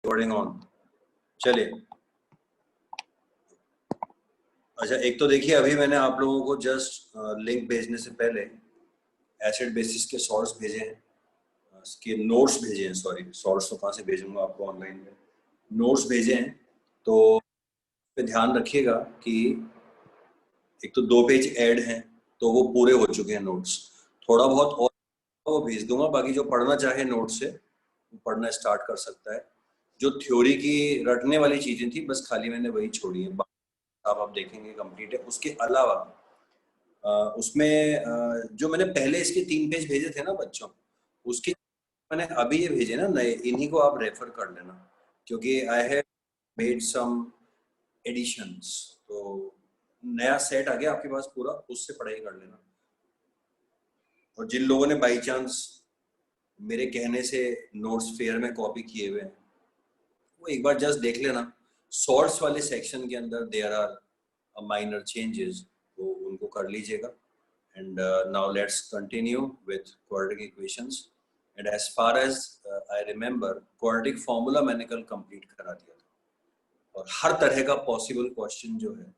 Recording on. चलिए, अच्छा एक तो देखिए, अभी मैंने आप लोगों को जस्ट लिंक भेजने से पहले एसिड बेसिस के सॉल्ट्स भेजे हैं, इसके नोट्स भेजे हैं। सॉरी, सॉल्ट्स तो कहाँ से भेजूंगा आपको, ऑनलाइन में नोट्स भेजे हैं। तो पे ध्यान रखिएगा कि एक तो 2 पेज ऐड हैं, तो वो पूरे हो चुके हैं नोट्स। थोड़ा बहुत और वो भेज दूंगा, बाकी जो पढ़ना चाहे नोट से वो पढ़ना स्टार्ट कर सकता है। जो थ्योरी की रटने वाली चीजें थी, बस खाली मैंने वही छोड़ी है, आप देखेंगे कंप्लीट है। उसके अलावा उसमें जो मैंने पहले इसके 3 पेज भेजे थे ना बच्चों, उसके मैंने अभी ये भेजे ना नए, इन्हीं को आप रेफर कर लेना, क्योंकि I have made some additions. तो नया सेट आ गया आपके पास पूरा, उससे पढ़ाई कर लेना। और जिन लोगों ने बाई चांस मेरे कहने से नोट्स फेयर में कॉपी किए हुए हैं, वो एक बार जस्ट देख लेना। सोर्स वाले सेक्शन के अंदर देयर आर माइनर चेंजेस, वो उनको कर लीजिएगा। And now let's continue with quadratic equations. And as far as I remember, quadratic formula मैंने कल complete करा दिया था, और हर तरह का possible question जो है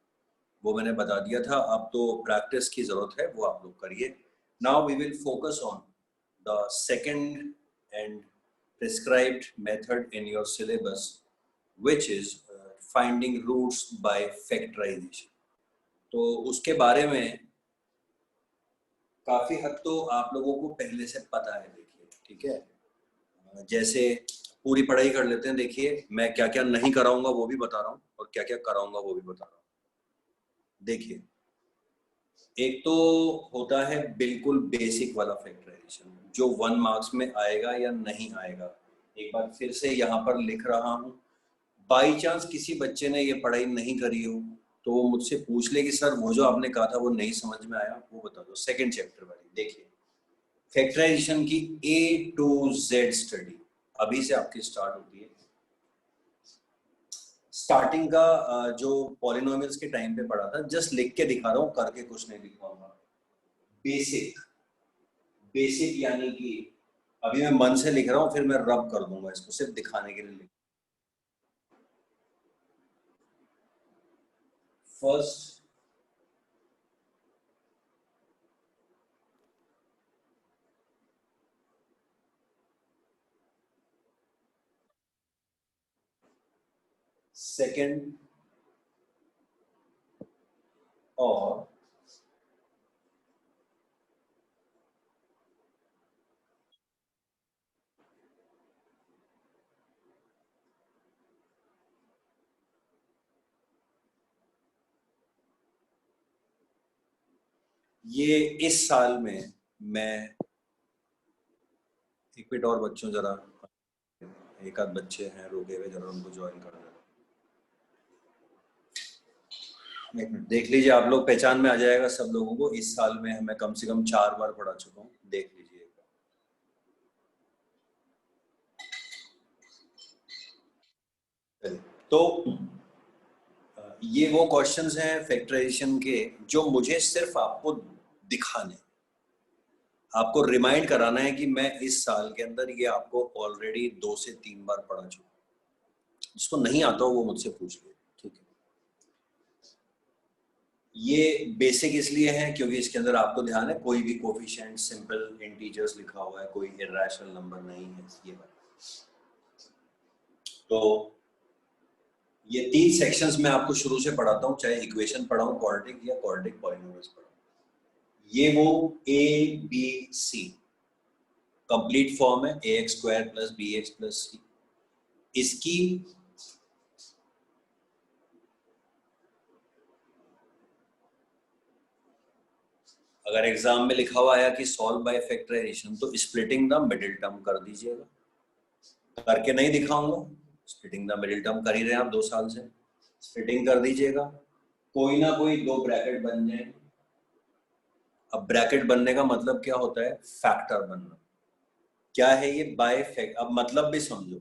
वो मैंने बता दिया था। अब तो practice की जरूरत है, वो आप लोग करिए। Now we will focus on the second and prescribed method in your syllabus, which is finding roots by factorization. तो उसके बारे में काफी हद तो आप लोगों को पहले से पता है। देखिए, ठीक है, जैसे पूरी पढ़ाई कर लेते हैं। देखिए, मैं क्या क्या नहीं कराऊंगा वो भी बता रहा हूँ, और क्या क्या कराऊंगा वो भी बता रहा हूँ। देखिए, एक तो होता है बिल्कुल बेसिक वाला फैक्टराइजेशन, जो 1 मार्क्स में आएगा या नहीं आएगा। एक बार फिर से यहाँ पर लिख रहा हूँ, बाई चांस किसी बच्चे ने ये पढ़ाई नहीं करी हो तो वो मुझसे पूछ ले कि सर वो जो आपने कहा था वो नहीं समझ में आया, वो बता दो। सेकंड चैप्टर वाली देखिए, फैक्टराइजेशन की A to Z स्टडी अभी से आपकी स्टार्ट होती है। स्टार्टिंग का जो पॉलिनोमियल्स के टाइम पे पढ़ा था, जस्ट लिख के दिखा रहा हूँ, करके कुछ नहीं दिखाऊंगा। बेसिक बेसिक यानी कि अभी मैं मन से लिख रहा हूँ, फिर मैं रब कर दूंगा इसको, सिर्फ दिखाने के लिए लिख। फर्स्ट सेकंड और ये इस साल में मैं एक मिनट और बच्चों, जरा एक आध बच्चे हैं रुके हुए, जरा उनको ज्वाइन कर देना। एक मिनट देख लीजिए, आप लोग पहचान में आ जाएगा सब लोगों को। इस साल में मैं कम से कम 4 बार पढ़ा चुका हूँ, देख लीजिए। तो ये वो क्वेश्चंस हैं फैक्टराइजेशन के जो मुझे सिर्फ आपको दिखाने, आपको रिमाइंड कराना है कि मैं इस साल के अंदर ये आपको ऑलरेडी 2 से 3 बार पढ़ा चुका हूँ। जिसको नहीं आता हो वो मुझसे पूछ ले, ठीक है। ये बेसिक इसलिए है क्योंकि इसके अंदर आपको ध्यान है कोई भी कोफिशिएंट सिंपल इंटीजर्स लिखा हुआ है, कोई इरेशनल नंबर नहीं है ये बात। तो ये 3 सेक्शंस में आपको शुरू से पढ़ाता हूँ, चाहे इक्वेशन पढ़ाऊँ क्वाड्रेटिक या क्वाड्रेटिक पॉलिनोमियल्स पढ़ाऊँ। ये वो ABC कंप्लीट फॉर्म है, ax² + bx + c। इसकी अगर एग्जाम में लिखा हुआ है कि सॉल्व बाय फैक्टराइजेशन, तो स्प्लिटिंग द मिडिल टर्म कर दीजिएगा। करके नहीं दिखाऊंगा, स्प्लिटिंग द मिडिल टर्म कर ही रहे हैं आप 2 साल से, स्प्लिटिंग कर दीजिएगा। कोई ना कोई 2 ब्रैकेट बन जाएंगे। अब ब्रैकेट बनने का मतलब क्या होता है? फैक्टर बनना। क्या है ये? Bye fact. अब मतलब भी समझो,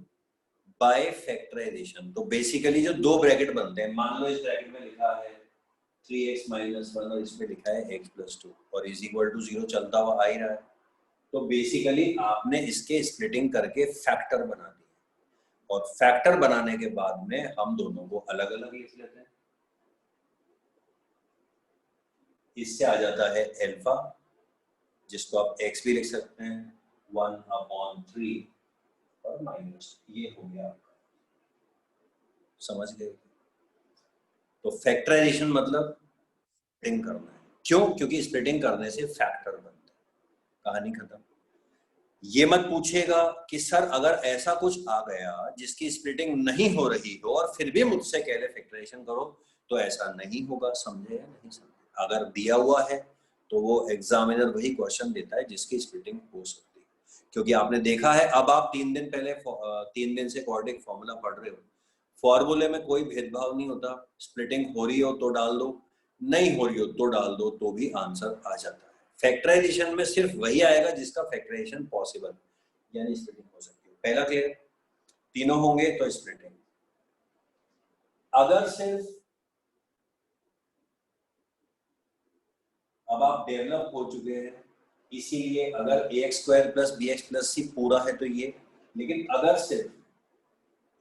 बाय फैक्टराइजेशन तो बेसिकली जो 2 ब्रैकेट बनते हैं, मान लो इस ब्रैकेट में लिखा है 3x - 1 और इसमें लिखा है x + 2 और = 0 चलता हुआ आ ही रहा है, तो बेसिकली आपने इसके स्प्लिटिंग करके फैक्टर बना दिया। और फैक्टर बनाने के बाद में हम दोनों को अलग अलग लिख लेते हैं। इससे आ जाता है अल्फा, जिसको आप x भी लिख सकते हैं 1/3 और माइनस, ये हो गया आपका। समझ गए? तो फैक्टराइजेशन मतलब स्प्लिटिंग करना है। क्यों? क्योंकि स्प्लिटिंग करने से फैक्टर बनता है। कहानी खत्म। ये मत पूछेगा कि सर अगर ऐसा कुछ आ गया जिसकी स्प्लिटिंग नहीं हो रही हो और फिर भी मुझसे कह ले फैक्टराइजेशन करो, तो ऐसा नहीं होगा। समझे या नहीं समझे? अगर दिया हुआ है तो वो एग्जामिनर वही क्वेश्चन देता है जिसकी स्प्लिटिंग हो सकती है। क्योंकि आपने देखा है, अब आप 3 दिन से क्वाड्रेटिक फॉर्मूला पढ़ रहे हो, फॉर्मूले में कोई भेदभाव नहीं होता। स्प्लिटिंग हो रही हो तो डाल दो, नहीं हो रही हो तो डाल दो, तो भी आंसर आ जाता है। फैक्टराइजेशन में सिर्फ वही आएगा जिसका फैक्टराइजेशन पॉसिबल, यानी स्प्लिटिंग हो सकती है। पहला क्लियर? तीनों होंगे तो स्प्लिटिंग। अगर सिर्फ अब आप डेवलप हो चुके हैं, इसीलिए अगर ax² + bx+c पूरा है तो ये, लेकिन अगर सिर्फ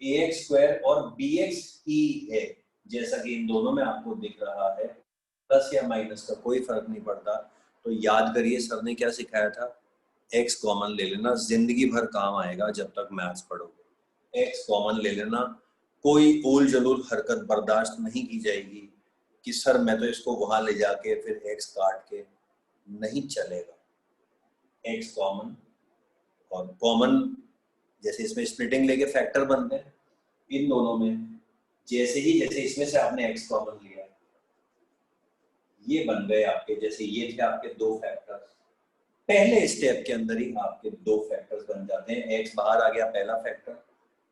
ax² और bx ही है, जैसा कि इन दोनों में आपको दिख रहा है, प्लस या माइनस का कोई फर्क नहीं पड़ता, तो याद करिए सर ने क्या सिखाया था, x कॉमन ले लेना, जिंदगी भर काम आएगा जब तक मैथ्स पढ़ोगे। x कॉमन ले लेना, कोई उल जलूल हरकत बर्दाश्त नहीं की जाएगी कि सर मैं तो इसको वहां ले जाके फिर x काट के, नहीं चलेगा। x कॉमन, और कॉमन जैसे इसमें स्प्लिटिंग लेके फैक्टर बनते हैं, इन दोनों में जैसे इसमें से आपने x कॉमन लिया, ये बन गए आपके, जैसे ये थे आपके दो फैक्टर्स, पहले स्टेप के अंदर ही आपके दो फैक्टर्स बन जाते हैं। x बाहर आ गया पहला फैक्टर,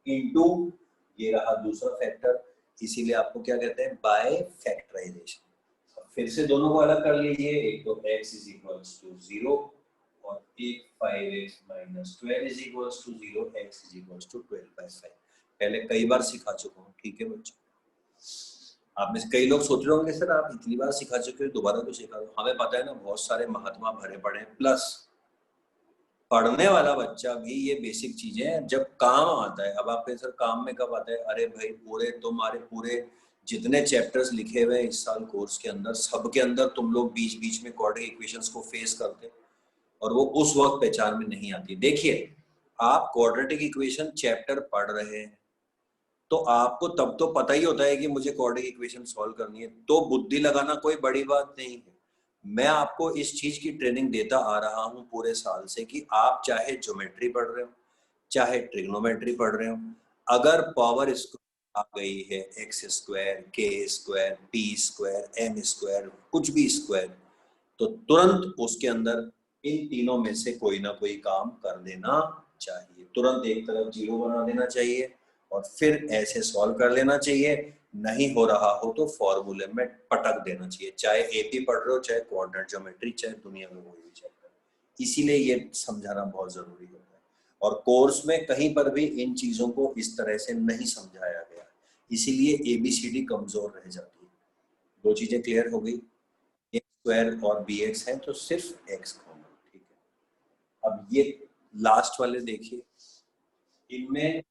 इनटू ये रहा दूसरा फैक्टर, इसीलिए आपको क्या कहते हैं, बाय फैक्टराइजेशन। फिर से दोनों को अलग कर लीजिए, एक तो x = 0 और एक 5x - 12 = 0, x = 12/5। पहले कई बार सिखा चुका हूँ, ठीक है बच्चों? आप में से कई लोग सोच रहे होंगे सर आप इतनी बार सिखा चुके हो, दोबारा क्यों सिखा रहे हो? हमें पता है ना, बहुत सारे महात्मा भरे पड़े हैं, प्लस पढ़ने वाला बच्चा भी ये बेसिक चीजें जब काम आता है। अब आपके सर काम में कब आता है? अरे भाई तुम्हारे पूरे जितने चैप्टर्स लिखे हुए इस साल कोर्स के अंदर, सब के अंदर तुम लोग बीच बीच में क्वाड्रेटिक इक्वेशंस को फेस करते और वो उस वक्त पहचान में नहीं आती। देखिए, आप क्वाड्रेटिक इक्वेशन चैप्टर पढ़ रहे हैं तो आपको तब तो पता ही होता है कि मुझे क्वाड्रेटिक इक्वेशन सॉल्व करनी है, तो बुद्धि लगाना कोई बड़ी बात नहीं है। मैं आपको इस चीज की ट्रेनिंग देता आ रहा हूं पूरे साल से कि आप चाहे ज्योमेट्री पढ़ रहे हो, चाहे ट्रिग्नोमेट्री पढ़ रहे हो, अगर पावर आ गई है x², k², p², m², कुछ भी स्क्वायर, तो तुरंत उसके अंदर इन तीनों में से कोई ना कोई काम कर देना चाहिए। तुरंत एक तरफ 0 बना देना चाहिए और फिर ऐसे सॉल्व कर लेना चाहिए। नहीं हो रहा हो तो फॉर्मूले में पटक देना चाहिए, चाहे एपी पढ़ रहे हो, चाहे क्वाड्रेंट ज्योमेट्री, चाहे दुनिया में कोई भी चैप्टर। इसीलिए ये समझाना बहुत जरूरी होता है। और कोर्स में कहीं पर भी इन चीजों को इस तरह से नहीं समझाया गया, इसीलिए ABCD कमजोर रह जाती है। दो चीजें क्लियर हो गई, x² और bx है तो सिर्फ x कॉमन, ठीक है? अब ये लास्ट वाले देखिए, इनमें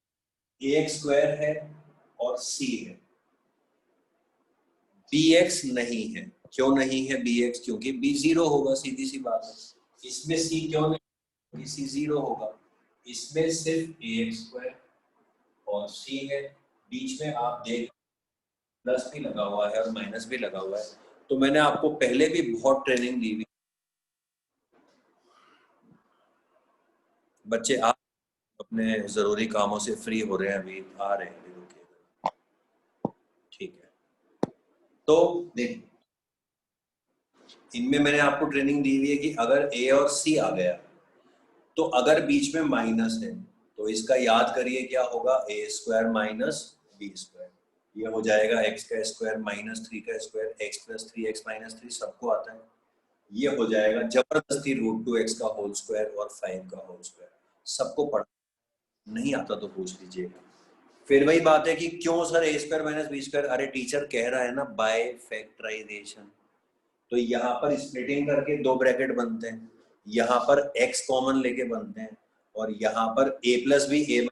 ax² है और c है, bx नहीं है। क्यों नहीं है bx? क्योंकि b 0 होगा, सीधी सी बात है। इसमें c क्यों नहीं? क्योंकि c 0 होगा। इसमें सिर्फ ax² और c है, बीच में आप देख प्लस भी लगा हुआ है और माइनस भी लगा हुआ है। तो मैंने आपको पहले भी बहुत ट्रेनिंग दी हुई, बच्चे आप अपने जरूरी कामों से फ्री हो रहे हैं, अभी आ रहे हैं, रुकिए, ठीक है? तो देखिए, इनमें मैंने आपको ट्रेनिंग दी हुई है कि अगर a और c आ गया तो अगर बीच में माइनस है तो इसका याद करिए क्या होगा, a² - b²। ये हो जाएगा x का स्क्वायर - 3 का स्क्वायर, x + 3x - 3 सबको आता है। ये हो जाएगा जबरदस्ती √2x का होल स्क्वायर और 5 का होल स्क्वायर, सबको पढ़, नहीं आता तो पूछ लीजिएगा। फिर वही बात है कि क्यों सर a² - b²? अरे टीचर कह रहा है ना बाय फैक्टराइजेशन, तो यहाँ पर स्प्लिटिंग करके दो ब्रैकेट बनते हैं, यहाँ पर x कॉमन लेके बनते हैं और यहाँ पर a+ भी a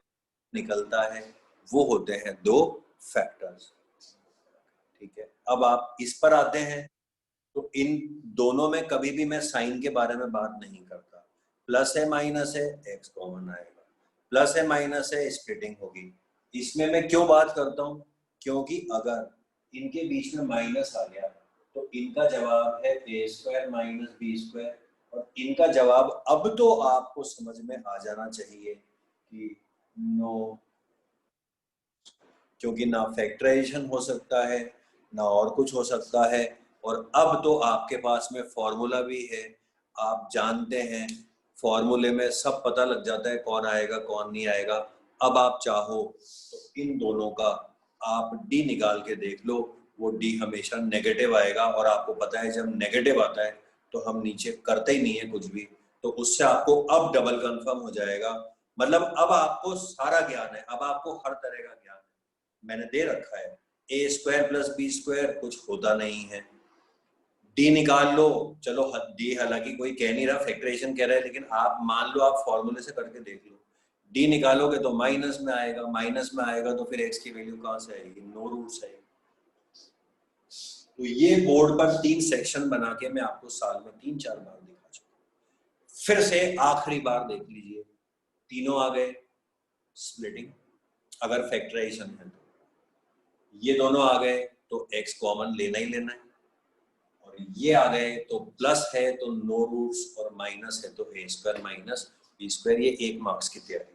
निकलता है, वो होते हैं दो फैक्टर्स। ठीक है, अब आप इस पर आते हैं तो इन दोनों में कभी भी मैं साइन के बारे में बात नहीं करता। प्लस है माइनस है, एक्स कॉमन आएगा, प्लस है माइनस है, स्प्लिटिंग होगी। इसमें मैं क्यों बात करता हूं, क्योंकि अगर इनके बीच में माइनस आ गया तो इनका जवाब है ए स्क्वायर माइनस बी स्क्वायर, और इनका जवाब अब तो आपको समझ में आ जाना चाहिए कि नो, क्योंकि ना फैक्टराइजेशन हो सकता है ना और कुछ हो सकता है, और अब तो आपके पास में फॉर्मूला भी है, आप जानते हैं, फॉर्मूले में सब पता लग जाता है कौन आएगा कौन नहीं आएगा। अब आप चाहो तो इन दोनों का आप डी निकाल के देख लो, वो डी हमेशा नेगेटिव आएगा, और आपको पता है जब नेगेटिव आता है तो हम नीचे करते ही नहीं है कुछ भी, तो उससे आपको अब डबल कंफर्म हो जाएगा। मतलब अब आपको सारा ज्ञान है, अब आपको हर तरह का ज्ञान मैंने दे रखा है। ए स्क्वायर प्लस बी स्क्वायर कुछ होता नहीं है, डी निकाल लो, चलो डी हालांकि कोई कह नहीं रहा फैक्टराइजेशन कह रहा है, लेकिन आप मान लो आप फॉर्मूले से करके देख लो, डी निकालोगे तो माइनस में आएगा, माइनस में आएगा तो फिर एक्स की वैल्यू कहां से आएगी, नो रूट्स आएगी। तो ये बोर्ड पर 3 सेक्शन बना के मैं आपको साल में 3-4 बार दिखा चुका। फिर से आखिरी बार देख लीजिए, तीनों आ गए, स्प्लिटिंग अगर फैक्टराइजेशन है तो, ये दोनों आ गए तो एक्स कॉमन लेना ही लेना है, और ये आ गए तो प्लस है तो नो रूट्स, और माइनस है तो ए स्क्वायर माइनस बी स्क्वायर, ये 1 मार्क्स की तैयारी।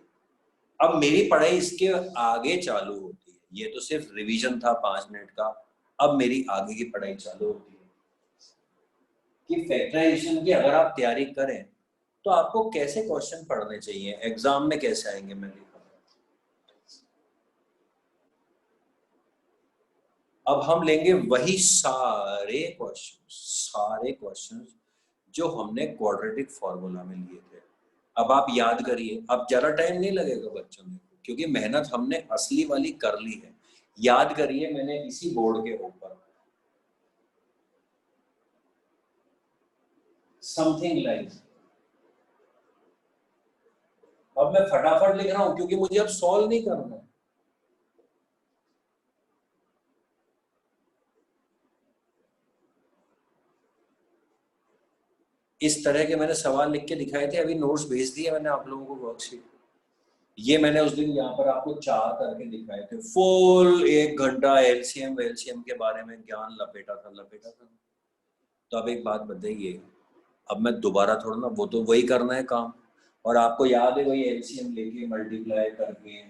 अब मेरी पढ़ाई इसके आगे चालू होती है, ये तो सिर्फ रिवीजन था 5 मिनट का, अब मेरी आगे की पढ़ाई चालू होती है कि फैक्टराइजेशन की अगर आप तैयारी करें तो आपको कैसे क्वेश्चन पढ़ने चाहिए, एग्जाम में कैसे आएंगे, मैं लिखा। अब हम लेंगे वही सारे क्वेश्चन जो हमने क्वाड्रेटिक फॉर्मूला में लिए थे। अब आप याद करिए, अब ज्यादा टाइम नहीं लगेगा बच्चों में, क्योंकि मेहनत हमने असली वाली कर ली है। याद करिए, मैंने इसी बोर्ड के ऊपर समथिंग लाइक, अब मैं फटाफट लिख रहा हूं क्योंकि मुझे अब सॉल्व नहीं करना है। इस तरह के मैंने सवाल लिख के दिखाए थे, अभी नोट्स भेज दिए मैंने आप लोगों को, वर्कशीट। ये मैंने उस दिन यहाँ पर आपको 4 करके दिखाए थे, फुल 1 घंटा एलसीएम के बारे में ज्ञान लपेटा था। तो अब एक बात बताइए, अब मैं दोबारा थोड़ा ना, वो तो वही करना है काम, और आपको याद है वही एलसीएम लेके मल्टीप्लाई करके,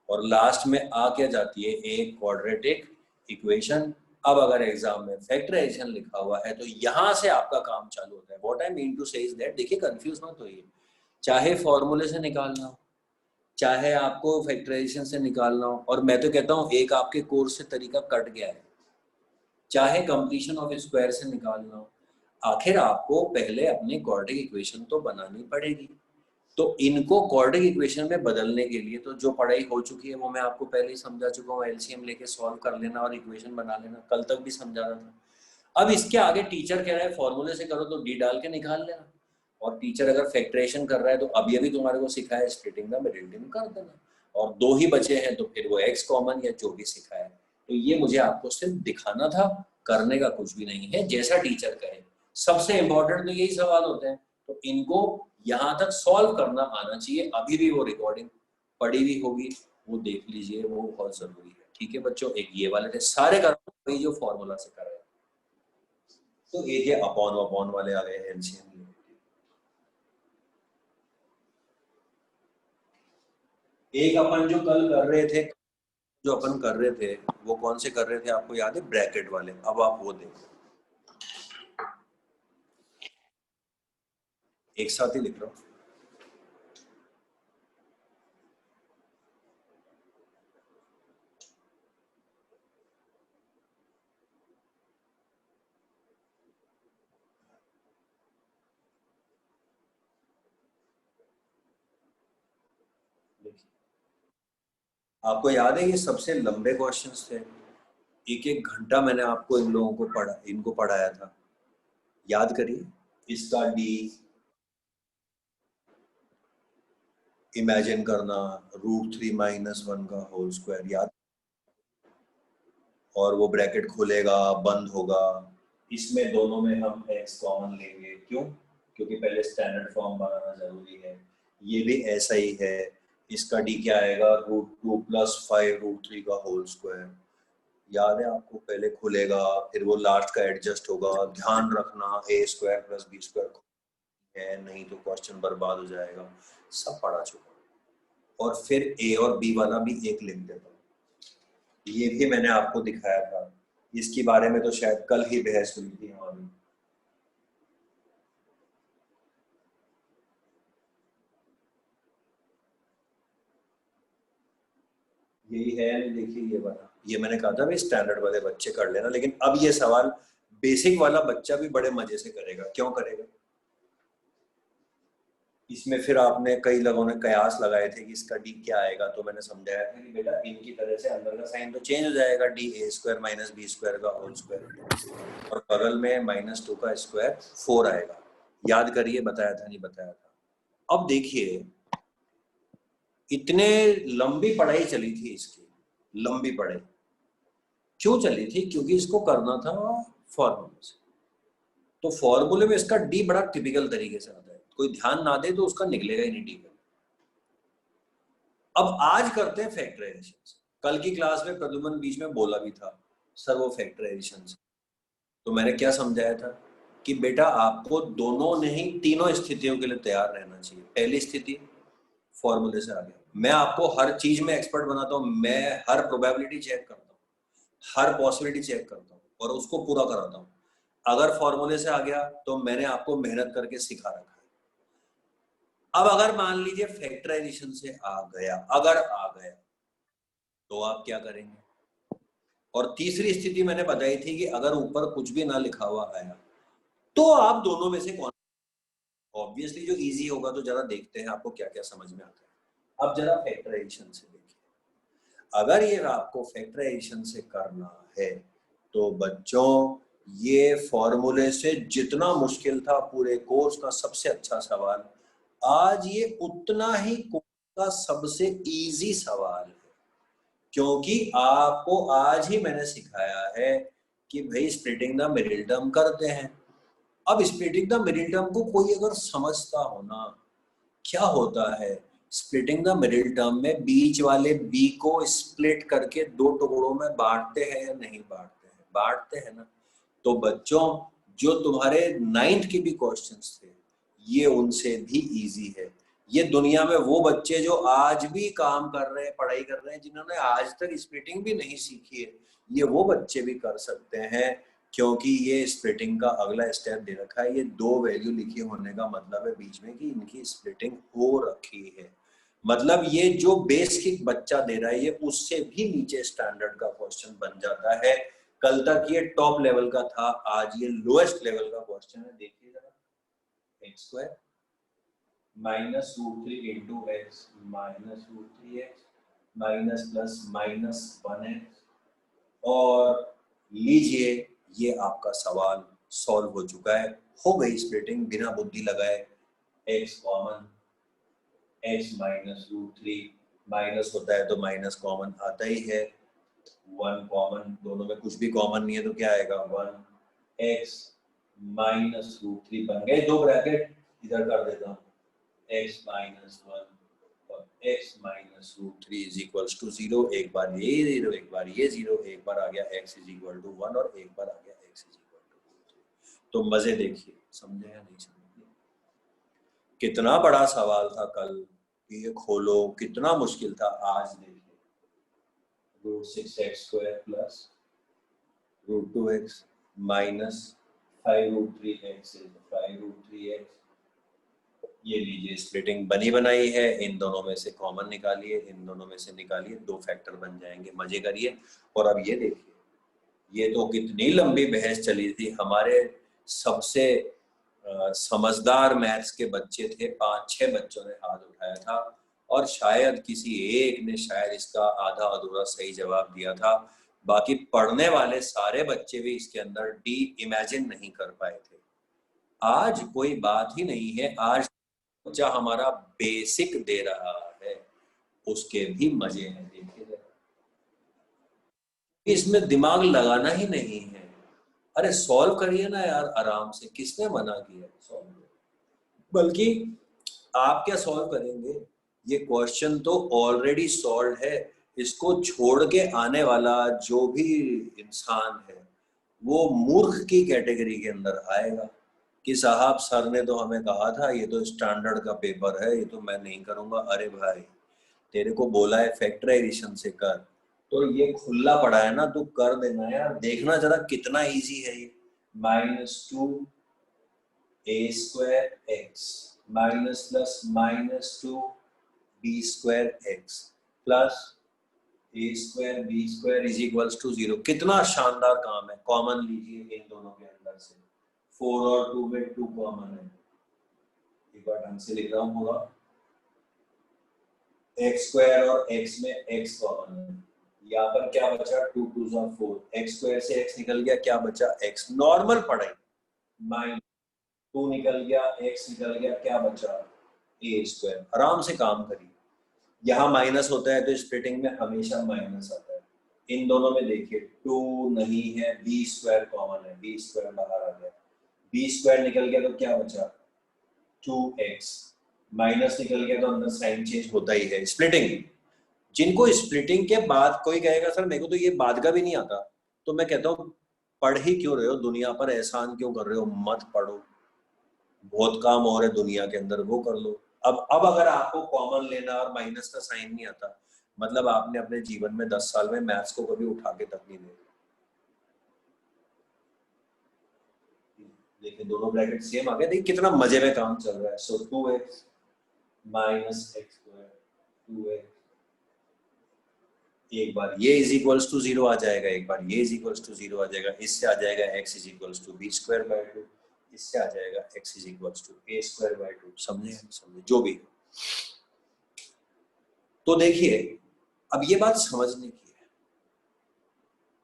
और लास्ट में आ क्या जाती है, एक क्वाड्रेटिक इक्वेशन। अब अगर एग्जाम में फैक्टराइजेशन लिखा हुआ है तो यहां से आपका काम चालू होता है। व्हाट आई मीन टू से इज दैट, देखिए कंफ्यूज मत होइए, चाहे फॉर्मूले से निकालना हो, चाहे आपको फैक्टराइजेशन से निकालना हो, और मैं तो कहता हूँ एक आपके कोर्स से तरीका कट गया है, चाहे कंप्लीशन ऑफ स्क्वायर से निकालना हो, आखिर आपको पहले अपनी क्वाड्रेटिक इक्वेशन तो बनानी पड़ेगी। तो इनको क्वाड्रेटिक इक्वेशन में बदलने के लिए तो जो पढ़ाई हो चुकी है वो मैं आपको पहले ही समझा चुका हूँ, एलसीएम लेके सॉल्व कर लेना और इक्वेशन बना लेना, कल तक भी समझा रहा था। अब इसके आगे टीचर कह रहा है फॉर्मूले से करो तो डी डाल के निकाल लेना, और टीचर अगर फैक्टराइजेशन कर रहा है तो अभी अभी तुम्हारे को सिखाया स्प्लिटिंग का मिडिल कर देना, और 2 ही बचे हैं तो फिर वो एक्स कॉमन या जो भी सिखाया। तो ये मुझे आपको सिर्फ दिखाना था, करने का कुछ भी नहीं है, जैसा टीचर कहे। सबसे इंपॉर्टेंट तो यही सवाल होते हैं, तो इनको यहाँ तक सॉल्व करना आना चाहिए। अभी भी वो रिकॉर्डिंग पड़ी हुई होगी, वो देख लीजिए, वो बहुत जरूरी है। ठीक है बच्चों, एक ये वाले थे सारे कर वही जो फॉर्मूला से कर रहे हैं, तो एक ये अपॉन अपॉन वाले आ गए एलसीएम। एक अपन जो कल कर रहे थे, जो अपन कर रहे थे वो कौन से कर रहे थे आपको याद है, ब्रैकेट वाले। अब आप वो देखो, एक साथ ही लिख रहा हूँ। आपको याद है ये सबसे लंबे क्वेश्चंस थे, 1-1 घंटा मैंने आपको इन लोगों को इनको पढ़ाया था, याद करिए। इसका डी, इमेजिन करना √3 - 1 का होल स्क्वायर याद, और वो ब्रैकेट खुलेगा बंद होगा, इसमें दोनों में हम x कॉमन लेंगे। क्यों? क्योंकि पहले स्टैंडर्ड फॉर्म बनाना जरूरी है। ये भी ऐसा ही है, इसका d क्या आएगा √2 + 5 √3 का होल स्क्वायर। याद है आपको, पहले खुलेगा फिर वो लास्ट का एडजस्ट होगा। ध्यान रखना a² + b² है, नहीं तो क्वेश्चन बर्बाद हो जाएगा। सब पढ़ा चुका। और फिर a और b वाला भी एक लिख देता हूँ, ये भी मैंने आपको दिखाया था। इसके बारे में तो शायद कल ही बहस हुई थी हमारी। यही है, देखिए ये वाला, ये मैंने कहा था भाई स्टैंडर्ड वाले बच्चे कर लेना, लेकिन अब ये सवाल बेसिक वाला बच्चा भी बड़े मजे से करेगा। क्यों करेगा? इसमें फिर आपने कई लोगों ने कयास लगाए थे कि इसका डी क्या आएगा, तो मैंने समझाया था कि बेटा इनकी तरह से अंदर का साइन तो चेंज हो जाएगा, d² - b² का होल स्क्वायर, और बगल में -2 का स्क्वायर 4 आएगा। याद करिए, बताया था नहीं बताया था। अब देखिए, इतने लंबी पढ़ाई चली थी इसकी, लंबी पढ़ाई क्यों चली थी? क्योंकि इसको करना था फॉर्मूले से। तो फॉर्मूले में इसका डी बड़ा टिपिकल तरीके से आता है, कोई ध्यान ना दे तो उसका निकलेगा ही नहीं डी। अब आज करते हैं फैक्टराइजेशन। कल की क्लास में प्रद्युमन बीच में बोला भी था सर वो फैक्टराइजेशन से, तो मैंने क्या समझाया था कि बेटा आपको दोनों नहीं तीनों स्थितियों के लिए तैयार रहना चाहिए। पहली स्थिति, फॉर्मूले से आ गया, मैं आपको हर चीज में एक्सपर्ट बनाता हूँ, मैं हर प्रोबेबिलिटी चेक करता हूँ, हर पॉसिबिलिटी चेक करता हूँ और उसको पूरा कराता हूँ। अगर फॉर्मूले से आ गया तो मैंने आपको मेहनत करके सिखा रखा है। अब अगर मान लीजिए फैक्टराइजेशन से आ गया, अगर आ गया तो आप क्या करेंगे? और तीसरी स्थिति मैंने बताई थी कि अगर ऊपर कुछ भी ना लिखा हुआ आया तो आप दोनों में से कौन? ऑब्वियसली जो इजी होगा, तो जरा देखते हैं आपको क्या क्या समझ में आता है। अब जरा फैक्टराइजेशन से देखिए, अगर ये आपको फैक्टराइजेशन से करना है तो बच्चों ये फॉर्मूले से जितना मुश्किल था पूरे कोर्स का सबसे अच्छा सवाल, आज ये उतना ही कोर्स का सबसे इजी सवाल है। क्योंकि आपको आज ही मैंने सिखाया है कि भाई स्प्लिटिंग द मिडिल टर्म करते हैं। अब स्प्लिटिंग द मिडिल टर्म को कोई अगर समझता हो ना, क्या होता है स्प्लिटिंग द मिडिल टर्म में, बीच वाले बी को स्प्लिट करके दो टुकड़ों में बांटते हैं या नहीं बांटते हैं? बांटते हैं ना। तो बच्चों जो तुम्हारे 9th के भी क्वेश्चंस थे ये उनसे भी इजी है। ये दुनिया में वो बच्चे जो आज भी काम कर रहे हैं, पढ़ाई कर रहे हैं, जिन्होंने आज तक स्प्लिटिंग भी नहीं सीखी है, ये वो बच्चे भी कर सकते हैं। क्योंकि ये स्प्लिटिंग का अगला स्टेप दे रखा है, ये 2 वैल्यू लिखी होने का मतलब है बीच में कि इनकी स्प्लिटिंग हो रखी है। मतलब ये जो बेसिक बच्चा दे रहा है ये उससे भी नीचे स्टैंडर्ड का क्वेश्चन बन जाता है। कल तक ये टॉप लेवल का था, आज ये लोएस्ट लेवल का क्वेश्चन है। देखिए जरा, x² -√3 into x -√3x minus plus minus 1x, और लीजिए ये आपका सवाल सॉल्व हो चुका है। हो गई स्प्लिटिंग बिना बुद्धि लगाए। x कॉमन, x -√3, माइनस होता है तो माइनस कॉमन आता ही है, 1 कॉमन, दोनों में कुछ भी कॉमन नहीं है तो क्या आएगा 1, x -√3 बन गए 2 ब्रैकेट, इधर कर देता हूँ x -1 और x -√3 इज इक्वल्स टू 0। एक बार ये 0, एक बार ये 0, एक बार आ गया x इज इक्वल टू 1 और एक बार आ गया x इज इक्वल टू 3। तो मजे देखिए, समझे या नहीं समझे? कितना बड़ा सवाल था कल, ये खोलो, कितना मुश्किल था। आज देखिए √6x² plus √2x minus 5√3x is 5√3x। ये लीजिए स्प्लिटिंग बनी बनाई है, इन दोनों में से कॉमन निकालिए, इन दोनों में से निकालिए, 2 फैक्टर बन जाएंगे। मजे करिए। और अब ये देखिए, ये तो कितनी लंबी बहस चली थी। हमारे सबसे समझदार मैथ्स के बच्चे थे, 5-6 बच्चों ने हाथ उठाया था और शायद किसी एक ने शायद इसका आधा अधूरा सही जवाब दिया था। बाकी पढ़ने वाले सारे बच्चे भी इसके अंदर डी इमेजिन नहीं कर पाए थे। आज कोई बात ही नहीं है, आज बच्चा हमारा बेसिक दे रहा है उसके भी मजे हैं, देखिए इसमें दिमाग लगाना ही नहीं है। अरे सॉल्व करिए ना यार आराम से, किसने मना किया सॉल्व? बल्कि आप क्या सॉल्व करेंगे, ये क्वेश्चन तो ऑलरेडी सॉल्व है, इसको छोड़ के आने वाला जो भी इंसान है वो मूर्ख की कैटेगरी के अंदर आएगा कि साहब सर ने तो हमें कहा था ये तो स्टैंडर्ड का पेपर है, ये तो मैं नहीं करूंगा। अरे भाई तेरे को बोला है फैक्टराइजेशन से कर, तो ये खुला पड़ा है ना, तू कर देना यार, देखना जरा कितना इजी है ये। -2a² x minus plus -2b² x plus a²b² is equals to 0। कितना शानदार काम है, कॉमन लीजिए इन दोनों के अंदर से, 4 और 2 में 2 कॉमन है। एक बार ढंग से लिख रहा हूँ पूरा, x² और x में x कॉमन है, यहाँ पर क्या बचा 2 2 4, x² से x निकल गया, क्या बचा x, नॉर्मल पढ़ाई, माइनस 2 निकल गया, x निकल गया, क्या बचा a²। आराम से काम करिए, यहाँ माइनस होता है तो स्प्लिटिंग में हमेशा माइनस आता है। इन दोनों में देखिए 2 नहीं है, b² कॉमन है, b² बाहर आ गया, b² निकल गया तो क्या बचा 2x, माइनस निकल गया तो अंदर साइन चेंज होता ही है। स्प्लिटिंग, जिनको स्प्लिटिंग के बाद कोई कहेगा सर मेरे को तो ये बाद का भी नहीं आता, तो मैं कहता हूँ पढ़ ही क्यों रहे हो, दुनिया पर एहसान क्यों कर रहे हो, मत पढ़ो, बहुत काम और है दुनिया के अंदर, वो कर लो। अब अगर आपको कॉमन लेना और माइनस का साइन नहीं आता, मतलब आपने अपने जीवन में 10 साल में मैथ्स को कभी उठा के तक नहीं देखा। देखिए दोनों ब्रैकेट सेम आ गए, देखिए कितना मजे में काम चल रहा है। सो 2x माइनस x², 2x, एक बार ये इज इक्वल्स टू 0 आ जाएगा, एक बार ये इज इक्वल्स टू 0 आ जाएगा, इससे आ जाएगा x is equals to b²/2, इससे आ जाएगा x is equals to a²/2। समझे समझे जो भी। तो देखिए अब ये बात समझने की है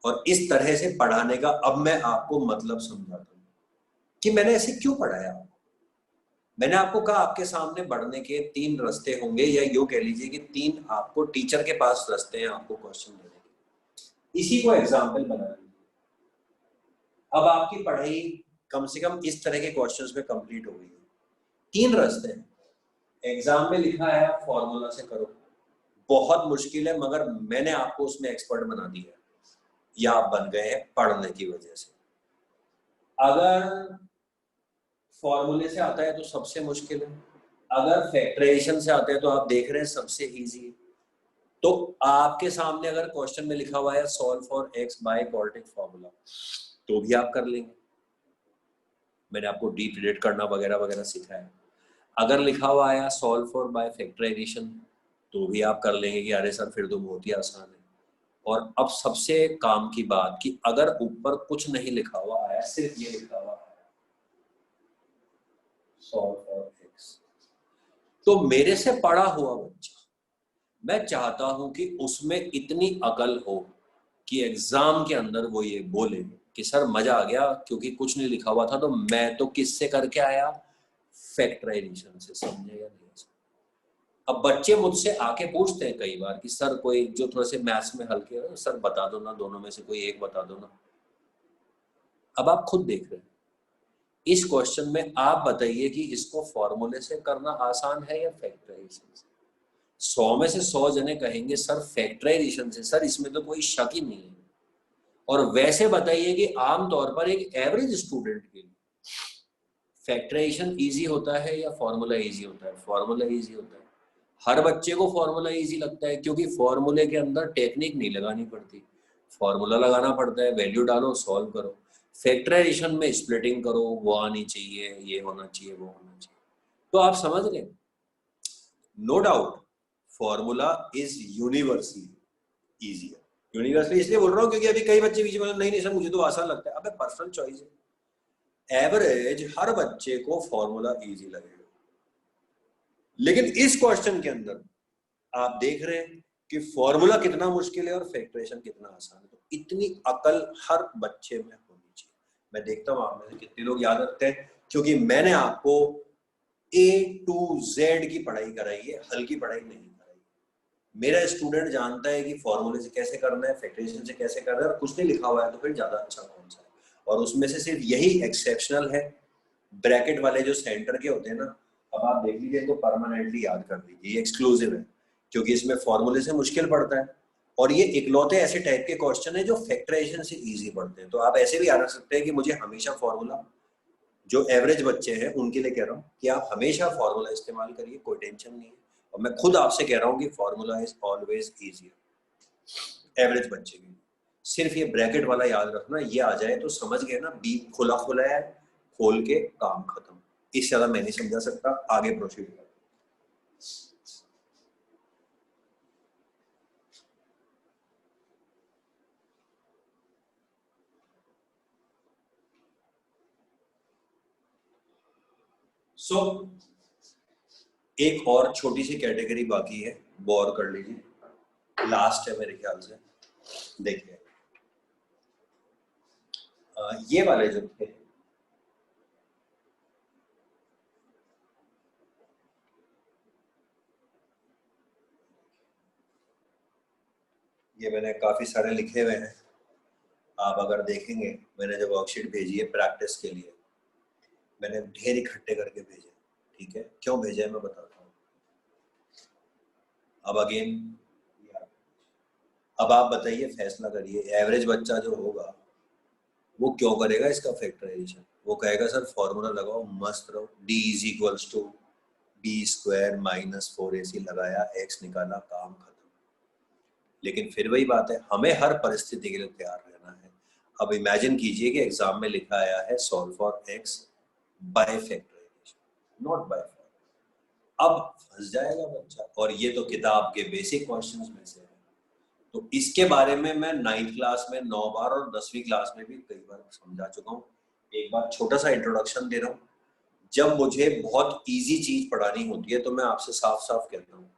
और इस तरह से पढ़ाने का अब मैं आपको मतलब समझाता हूँ कि मैंने ऐसे क्यों पढ़ाया। मैंने आपको कहा आपके सामने बढ़ने के 3 रास्ते होंगे, या यूं कह लीजिए कि 3 आपको टीचर के पास रास्ते हैं आपको क्वेश्चन देने के। इसी को एग्जाम्पल बना लीजिए, अब आपकी पढ़ाई कम से कम इस तरह के क्वेश्चंस में कंप्लीट हो गई है। 3 रास्ते हैं, एग्जाम में लिखा है आप फॉर्मूला से करो, बहुत मुश्किल है मगर मैंने आपको उसमें एक्सपर्ट बना दिया है, या आप बन गए हैं पढ़ने की वजह से। अगर फॉर्मूले से आता है तो सबसे मुश्किल है, अगर फैक्टराइजेशन से आता है तो आप देख रहे हैं सबसे इजी है। तो आपके सामने अगर क्वेश्चन में लिखा हुआ है solve for x by quadratic formula, तो भी आप कर लेंगे, मैंने आपको डीप रिलेट करना वगैरह वगैरह सिखाया है। अगर लिखा हुआ आया सॉल्व फॉर बाय फैक्टराइजेशन, तो भी आप कर लेंगे कि अरे सर फिर तो बहुत ही आसान है। और अब सबसे काम की बात कि अगर ऊपर कुछ नहीं लिखा हुआ आया, सिर्फ ये लिखा हुआ आया सॉल्व फॉर x, तो मेरे से पढ़ा हुआ बच्चा, मैं चाहता हूं कि उसमें इतनी अकल हो कि एग्जाम के अंदर वो ये बोले कि सर मजा आ गया क्योंकि कुछ नहीं लिखा हुआ था, तो मैं तो किससे करके आया, फैक्टराइजेशन से। समझे या नहीं? अब बच्चे मुझसे आके पूछते हैं कई बार कि सर कोई जो थोड़े से मैथ्स में हल्के हो, सर बता दो ना, दोनों में से कोई एक बता दो ना। अब आप खुद देख रहे हैं इस क्वेश्चन में, आप बताइए कि इसको फॉर्मूले से करना आसान है या फैक्टराइजेशन से। 100 में से 100 जने कहेंगे सर फैक्टराइजेशन से, सर इसमें तो कोई शक ही नहीं है। और वैसे बताइए कि आमतौर पर एक एवरेज स्टूडेंट के लिए फैक्टराइजेशन इजी होता है या फॉर्मूला इजी होता है? फॉर्मूला इजी होता है। हर बच्चे को फॉर्मूला इजी लगता है क्योंकि फॉर्मूले के अंदर टेक्निक नहीं लगानी पड़ती, फॉर्मूला लगाना पड़ता है, वैल्यू डालो सॉल्व करो। फैक्टराइजेशन में स्प्लिटिंग करो, वो आनी चाहिए, ये होना चाहिए, वो होना चाहिए। तो आप समझ रहे, no doubt formula is universally easy. Universally इसलिए बोल रहा हूँ क्योंकि अभी कई बच्चे बीच में नहीं सर मुझे तो आसान लगता है। अबे पर्सनल चॉइस है, एवरेज हर बच्चे को फॉर्मूला इजी लगेगा, लेकिन इस क्वेश्चन के अंदर आप देख रहे हैं कि फॉर्मूला कितना मुश्किल है और फैक्टराइजेशन कितना आसान है। तो इतनी अकल हर बच्चे में होनी चाहिए। मैं देखता हूँ आप में से कितने लोग याद रखते हैं, क्योंकि मैंने आपको A to Z की पढ़ाई कराइए, हल की पढ़ाई नहीं कराइए। मेरा स्टूडेंट जानता है कि फॉर्मूले से कैसे करना है, फैक्टराइजेशन से कैसे करना है, और कुछ नहीं लिखा हुआ है तो फिर ज्यादा अच्छा कौन सा है। और उसमें से सिर्फ यही एक्सेप्शनल है, ब्रैकेट वाले जो सेंटर के होते हैं ना, अब आप देख लीजिए, इनको परमानेंटली याद कर लीजिए, ये एक्सक्लूसिव है क्योंकि इसमें फॉर्मूले से मुश्किल पड़ता है, और ये इकलौते ऐसे टाइप के क्वेश्चन है जो फैक्टराइजेशन से इजी पड़ते हैं। तो आप ऐसे भी याद रख सकते हैं कि मुझे हमेशा फॉर्मूला, जो एवरेज बच्चे हैं उनके लिए कह रहा हूँ कि आप हमेशा फॉर्मूला इस्तेमाल करिए, कोई टेंशन नहीं है। और मैं खुद आपसे कह रहा हूँ कि formula is always easier average बच्चे के लिए। सिर्फ ये ब्रैकेट वाला याद रखना, ये आ जाए तो समझ गए ना, बी खुला खुला है, खोल के काम खत्म। इससे ज्यादा मैं नहीं समझा सकता, आगे प्रोसीड कर। सो एक और छोटी सी कैटेगरी बाकी है, वो और कर लीजिए, लास्ट है मेरे ख्याल से। देखिए ये वाले जो थे, ये मैंने काफी सारे लिखे हुए हैं। आप अगर देखेंगे, मैंने जो वर्कशीट भेजी है प्रैक्टिस के लिए, मैंने ढेर इकट्ठे करके भेजे। ठीक है, क्यों भेजे है मैं बताता हूँ। अब अगेन, अब आप बताइए, फैसला करिए, एवरेज बच्चा जो होगा वो क्यों करेगा इसका फैक्टराइजेशन। वो कहेगा सर फॉर्मूला लगाओ, मस्त रहो, D is equals to B square minus 4ac लगाया, एक्स निकाला, काम खत्म। लेकिन फिर वही बात है, हमें हर परिस्थिति के लिए तैयार रहना है। अब इमेजिन कीजिए कि एग्जाम में लिखा आया है solve for X by factorisation, not by. अब फंस जाएगा बच्चा, और ये तो किताब के बेसिक क्वेश्चंस में से है। तो इसके बारे में मैं 9th क्लास में 9 बार और 10वीं क्लास में भी कई बार समझा चुका हूँ। एक बार छोटा सा इंट्रोडक्शन दे रहा हूँ। जब मुझे बहुत इजी चीज पढ़ानी होती है तो मैं आपसे साफ साफ कहता हूँ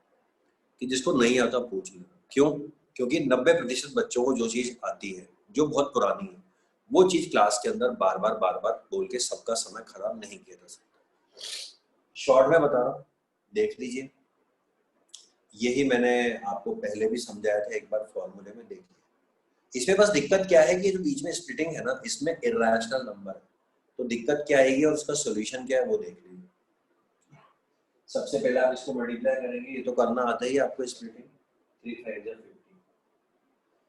कि जिसको नहीं आता पूछ लेना। क्यों? क्योंकि 90% बच्चों को जो चीज आती है, जो बहुत पुरानी है, वो चीज क्लास के अंदर बार बार बोल के सबका समय खराब नहीं किया जा सकता। शॉर्ट में बता रहा हूँ, देख लीजिए। यही मैंने आपको पहले भी समझाया था, एक बार फॉर्मूले में देख लिया। इसमें बस दिक्कत क्या है कि जो बीच में स्प्लिटिंग है ना, इसमें इर्रेशनल नंबर है, तो दिक्कत क्या आएगी और उसका सोल्यूशन क्या है वो देख लीजिए। सबसे पहले आप इसको मल्टीप्लाई करेंगे, ये तो करना आता ही आपको स्प्लिटिंग, 3 5 50।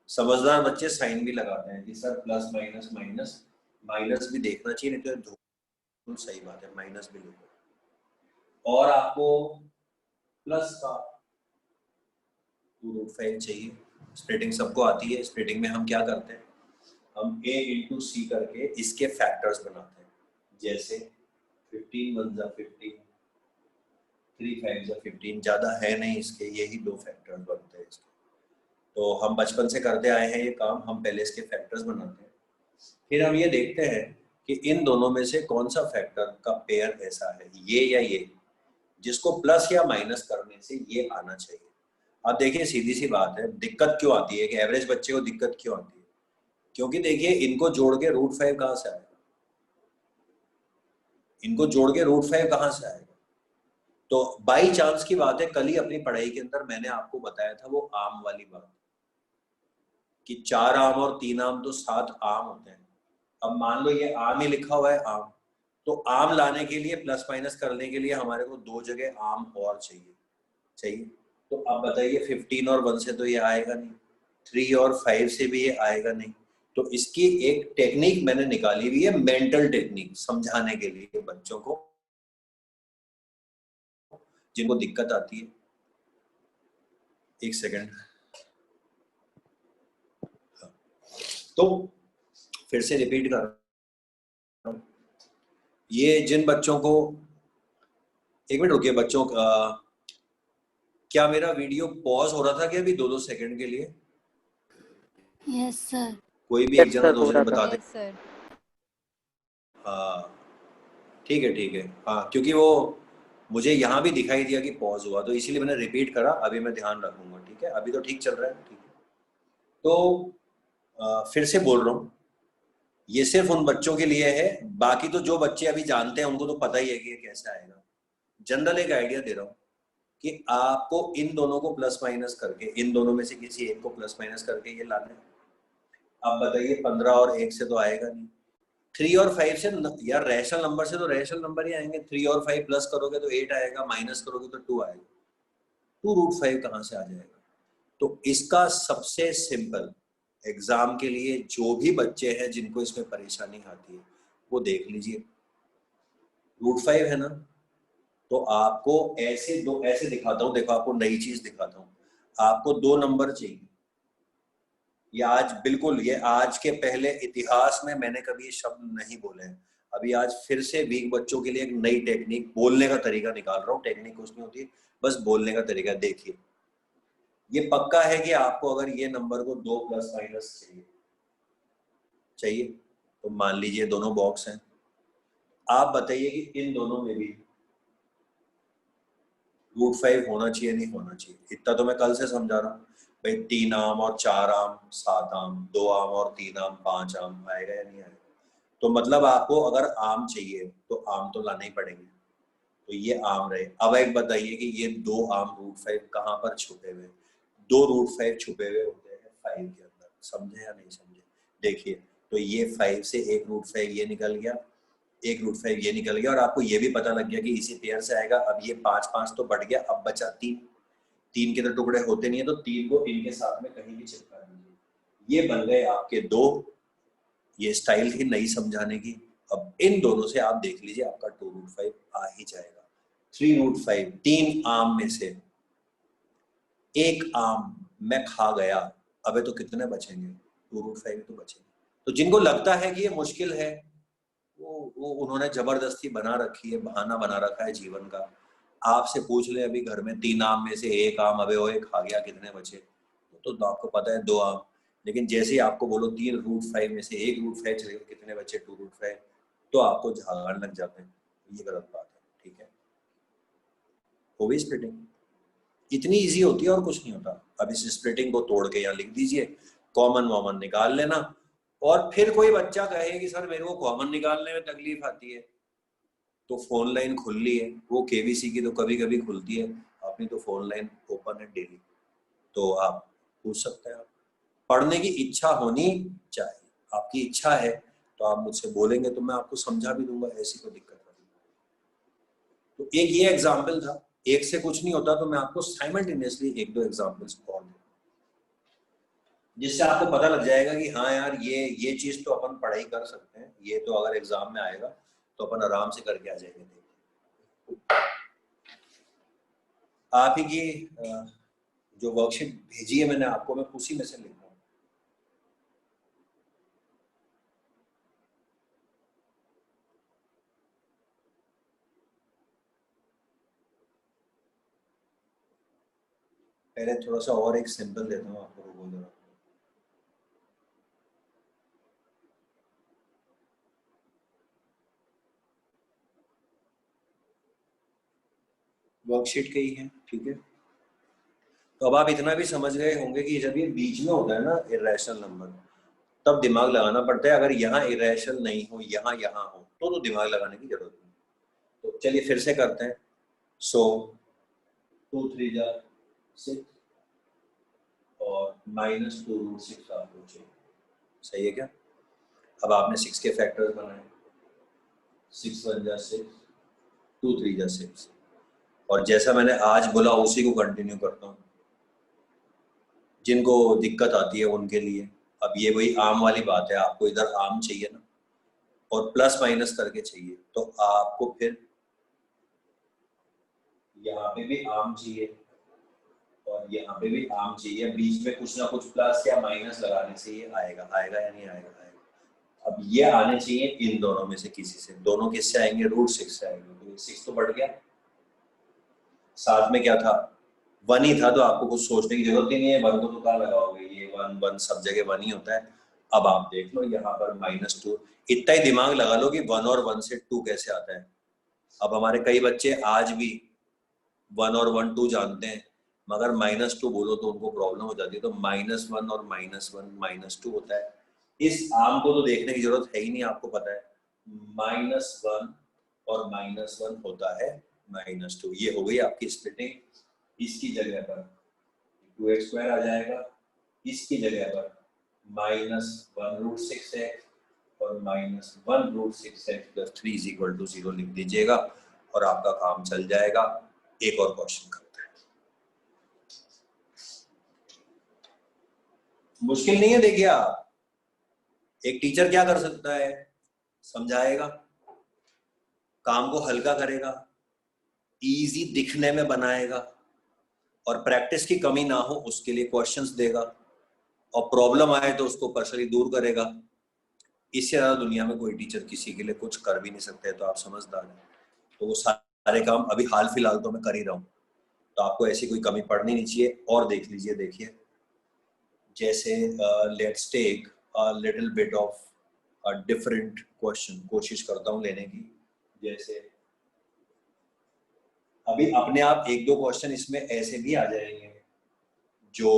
समझदार बच्चे साइन भी लगाते हैं कि sir plus minus minus, minus भी देखना चाहिए, नहीं तो धूल। सही बात है, माइनस भी लिखो। और आपको प्लस का 2√5 चाहिए। स्प्लिटिंग सबको आती है। स्प्लिटिंग में हम क्या करते हैं, हम a इंटू सी करके इसके फैक्टर्स बनाते हैं। जैसे 15 1 जा 15, 3 5 जा 15, ज्यादा है नहीं इसके, यही दो फैक्टर्स बनते हैं इसके। तो हम बचपन से करते आए हैं ये काम, हम पहले इसके फैक्टर्स बनाते हैं, फिर हम ये देखते हैं कि इन दोनों में से कौन सा फैक्टर का पेयर ऐसा है, ये या ये, जिसको प्लस या माइनस करने से ये आना चाहिए। अब देखिए सीधी सी बात है, दिक्कत क्यों आती है कि एवरेज बच्चे को दिक्कत क्यों आती है, क्योंकि देखिए इनको जोड़ के √5 कहां से आएगा, इनको जोड़ के √5 कहां से आएगा। तो बाई चांस की बात है, कल ही अपनी पढ़ाई के अंदर मैंने आपको बताया था वो आम वाली बात, कि 4 आम और 3 आम तो 7 आम होते हैं। अब मान लो ये आम ही लिखा हुआ है आम, तो आम लाने के लिए प्लस माइनस करने के लिए हमारे को 2 जगह आम और चाहिए। तो अब बताइए 15 और 1 से तो ये आएगा नहीं, 3 और 5 से भी ये आएगा नहीं। तो इसकी एक टेक्निक मैंने निकाली हुई है, मेंटल टेक्निक, समझाने के लिए बच्चों को जिनको दिक्कत आती है। एक सेकंड, तो फिर से रिपीट कर रहा हूं, ये जिन बच्चों को, एक मिनट रुकिए बच्चों, क्या मेरा वीडियो पॉज हो रहा था क्या अभी 2-2 सेकंड के लिए? Yes sir. कोई भी एक जना 2 जने बता दे। Yes sir. हाँ ठीक है, हाँ, क्योंकि वो मुझे यहाँ भी दिखाई दिया कि पॉज हुआ, तो इसीलिए मैंने रिपीट करा। अभी मैं ध्यान रखूंगा, ठीक है, अभी तो ठीक चल रहा है, ठीक है। तो फिर से बोल रहा हूँ, ये सिर्फ उन बच्चों के लिए है, बाकी तो जो बच्चे अभी जानते हैं उनको तो पता ही है कि ये कैसे आएगा। जनरल एक आइडिया दे रहा हूँ कि आपको इन दोनों को प्लस माइनस करके, इन दोनों में से किसी एक को प्लस माइनस करके ये लाना है। अब बताइए 15 और 1 से तो आएगा नहीं, 3 और 5 से यार रैशनल नंबर से तो रैशनल नंबर ही आएंगे। 3 और 5 प्लस करोगे तो 8 आएगा, माइनस करोगे तो 2 आएगा। 2√5 कहाँ से आ जाएगा? तो इसका सबसे सिंपल, एग्जाम के लिए जो भी बच्चे हैं जिनको इसमें परेशानी आती है वो देख लीजिए। √5 है ना, तो आपको ऐसे दिखाता हूँ, देखो आपको नई चीज दिखाता हूँ। आपको 2 नंबर चाहिए। ये आज बिल्कुल, ये आज के पहले इतिहास में मैंने कभी ये शब्द नहीं बोले हैं। अभी आज फिर से वीक बच्चों के लिए एक नई टेक्निक, बोलने का तरीका निकाल रहा हूँ। टेक्निक कुछ नहीं होती, बस बोलने का तरीका। देखिए, ये पक्का है कि आपको अगर ये नंबर को 2 प्लस माइनस चाहिए तो मान लीजिए दोनों बॉक्स हैं। आप बताइए कि इन दोनों में भी √5 होना चाहिए नहीं होना चाहिए? इतना तो मैं कल से समझा रहा हूँ भाई। 3 आम और 4 आम 7 आम, 2 आम और 3 आम 5 आम, आएगा या नहीं आएगा? तो मतलब आपको अगर आम चाहिए तो आम तो लाने ही पड़ेंगे। तो ये आम रहे। अब एक बताइए कि ये 2 आम √5 कहाँ पर छुपे हुए? 2 √5 छुपे हुए होते हैं 5 के अंदर। समझे या नहीं समझे? देखिए, तो ये 5 से एक √5 ये निकल गया, एक √5 ये निकल गया, और आपको ये भी पता लग गया कि इसी पेयर से आएगा। अब ये 5 तो बढ़ गया, अब बचा 3। 3 के तो टुकड़े होते नहीं है, तो 3 को इनके साथ में कहीं भी चिपका दीजिए। ये बन गए आपके 2। ये स्टाइल थी नई समझाने की। अब इन दोनों से आप देख लीजिए आपका 2√5 आ ही जाएगा। 3√5, 3 आम में से एक आम मैं खा गया, अबे तो कितने बचेंगे? 2√5 तो बचेंगे। तो जिनको लगता है कि ये मुश्किल है, वो उन्होंने जबरदस्ती बना रखी है, बहाना बना रखा है जीवन का। आपसे पूछ ले अभी घर में 3 आम में से एक आम अबे ओए खा गया, कितने बचे? तो आपको पता है 2 आम। लेकिन जैसे ही आपको बोलो 3√5 में से एक √5 चले गए, कितने बचे? 2√5, तो आपको झाड़ लग जाते हैं। ये गलत बात है, ठीक है? हो गई स्प्लिटिंग। इतनी इजी होती है और कुछ नहीं होता। अब इस स्प्लिटिंग को तोड़ के यहाँ लिख दीजिए, कॉमन वॉमन निकाल लेना। और फिर कोई बच्चा कहे कि सर मेरे को कॉमन निकालने में तकलीफ आती है, तो फोन लाइन खुल ली है, वो केबीसी की तो कभी कभी खुलती है, अपनी तो फोन लाइन ओपन है डेली, तो आप पूछ सकते हैं। आप पढ़ने की इच्छा होनी चाहिए। आपकी इच्छा है तो आप मुझसे बोलेंगे तो मैं आपको समझा भी दूंगा, ऐसी कोई दिक्कत नहीं। तो एक ये एग्जाम्पल था, एक से कुछ नहीं होता, तो मैं आपको साइमल्टेनियसली 1-2 एग्जाम्पल्स और दूं, जिससे आपको पता लग जाएगा कि हाँ यार ये चीज तो अपन पढ़ाई कर सकते हैं, ये तो अगर एग्जाम में आएगा तो अपन आराम से करके आ जाएंगे। आप ही की जो वर्कशीट भेजी है मैंने आपको, मैं उसी में से लिख रहा हूँ। पहले थोड़ा सा और एक सिंपल देता हूँ आपको, रुको जरा। वर्कशीट के ही है, ठीक है? तो अब आप इतना भी समझ गए होंगे कि जब ये बीच में होता है ना इरेशनल नंबर, तब दिमाग लगाना पड़ता है। अगर यहाँ इरेशनल नहीं हो, यहाँ हो, तो दिमाग लगाने की जरूरत नहीं। तो चलिए फिर से करते हैं। सो 2 3 जा 6 और -2√6 आपको चाहिए। सही है क्या? अब आपने 6 के फैक्टर्स बनाए, 6 1 जा 6, 2 3 जा 6, और जैसा मैंने आज बोला उसी को कंटिन्यू करता हूँ। जिनको दिक्कत आती है उनके लिए, अब ये वही आम वाली बात है, आपको इधर आम चाहिए ना, और प्लस माइनस करके चाहिए, तो आपको फिर यहाँ पे भी आम चाहिए और यहाँ पे भी आम चाहिए। बीच में कुछ ना कुछ प्लस या माइनस लगाने से ये आएगा, आएगा या नहीं आएगा? आएगा। अब ये आने चाहिए इन दोनों में से किसी से। दोनों किससे आएंगे? √6 से आएंगे। तो 6 तो बढ़ गया, साथ में क्या था? 1 ही था, तो आपको कुछ सोचने की जरूरत ही नहीं है। 1 को तो कहाँ लगाओगे? ये 1 1 सब जगह 1 ही होता है। अब आप देख लो यहाँ पर -2, इतना ही दिमाग लगा लो कि 1 और 1 से 2 कैसे आता है। अब हमारे कई बच्चे आज भी 1 और 1 2 जानते हैं, मगर -2 बोलो तो उनको प्रॉब्लम हो जाती है। तो -1 और -1 -2 होता है। इस आम को तो देखने की जरूरत है ही नहीं, आपको पता है। -1 और -1 होता है -2, ये हो गई आपकी स्प्लिटिंग। इसकी जगह पर 2x² आ जाएगा, इसकी जगह पर -1√6x और -1√6x + 3 = 0 लिख दीजिएगा और आपका काम चल जाएगा। एक और क्वेश्चन करते हैं। मुश्किल नहीं है, देखिए आप, एक टीचर क्या कर सकता है, समझाएगा, काम को हल्का करेगा, इजी दिखने में बनाएगा और प्रैक्टिस की कमी ना हो उसके लिए क्वेश्चंस देगा और प्रॉब्लम आए तो उसको पर्सनली दूर करेगा। इससे ज्यादा दुनिया में कोई टीचर किसी के लिए कुछ कर भी नहीं सकते। तो आप समझदार हैं, तो वो सारे काम अभी हाल फिलहाल तो मैं कर ही रहा हूँ, तो आपको ऐसी कोई कमी पड़नी नहीं चाहिए। और देख लीजिए, देखिए जैसे let's take a little bit of a different question, कोशिश करता हूँ लेने की। जैसे अभी अपने आप एक दो क्वेश्चन इसमें ऐसे भी आ जाएंगे जो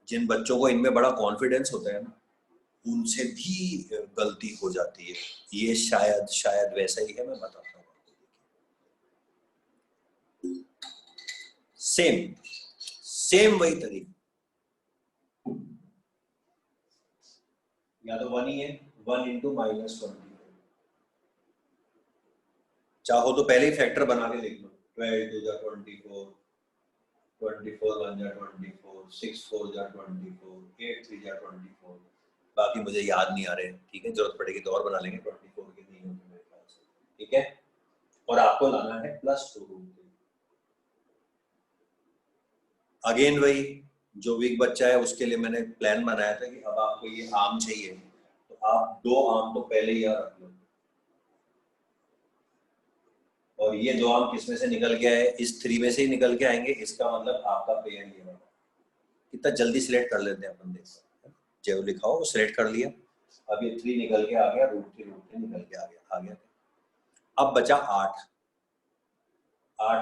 जिन बच्चों को इनमें बड़ा कॉन्फिडेंस होता है ना, उनसे भी गलती हो जाती है। ये शायद वैसा ही है, मैं बताता हूँ आपको। सेम वही तरीका, या तो 1 ही है, 1 × -20। चाहो तो पहले ही फैक्टर बना के लिख लो, 12 × 2 = 24, 24 × 1 = 24, 6 × 4 = 24, 8 × 3 = 24। बाकी मुझे याद नहीं आ रहे, ठीक है, जरूरत पड़ेगी तो और बना लेंगे। 24 के नहीं होंगे मेरे ख्याल से, ठीक है। और आपको लाना है +2। अगेन वही, जो वीक बच्चा है उसके लिए मैंने प्लान बनाया था कि अब आपको ये आम चाहिए तो आप 2 आम तो पहले ही रख लो। और ये 2 आम किसमें से निकल के आए, इस 3 में से ही निकल के आएंगे। इसका मतलब आपका पेयर ये होगा। कितना जल्दी सिलेक्ट कर लेते हैं अपन, देख जो लिखा हो वो सिलेक्ट कर लिया। अब ये 3 निकल के आ गया, √3 निकल के आ गया। अब बचा 8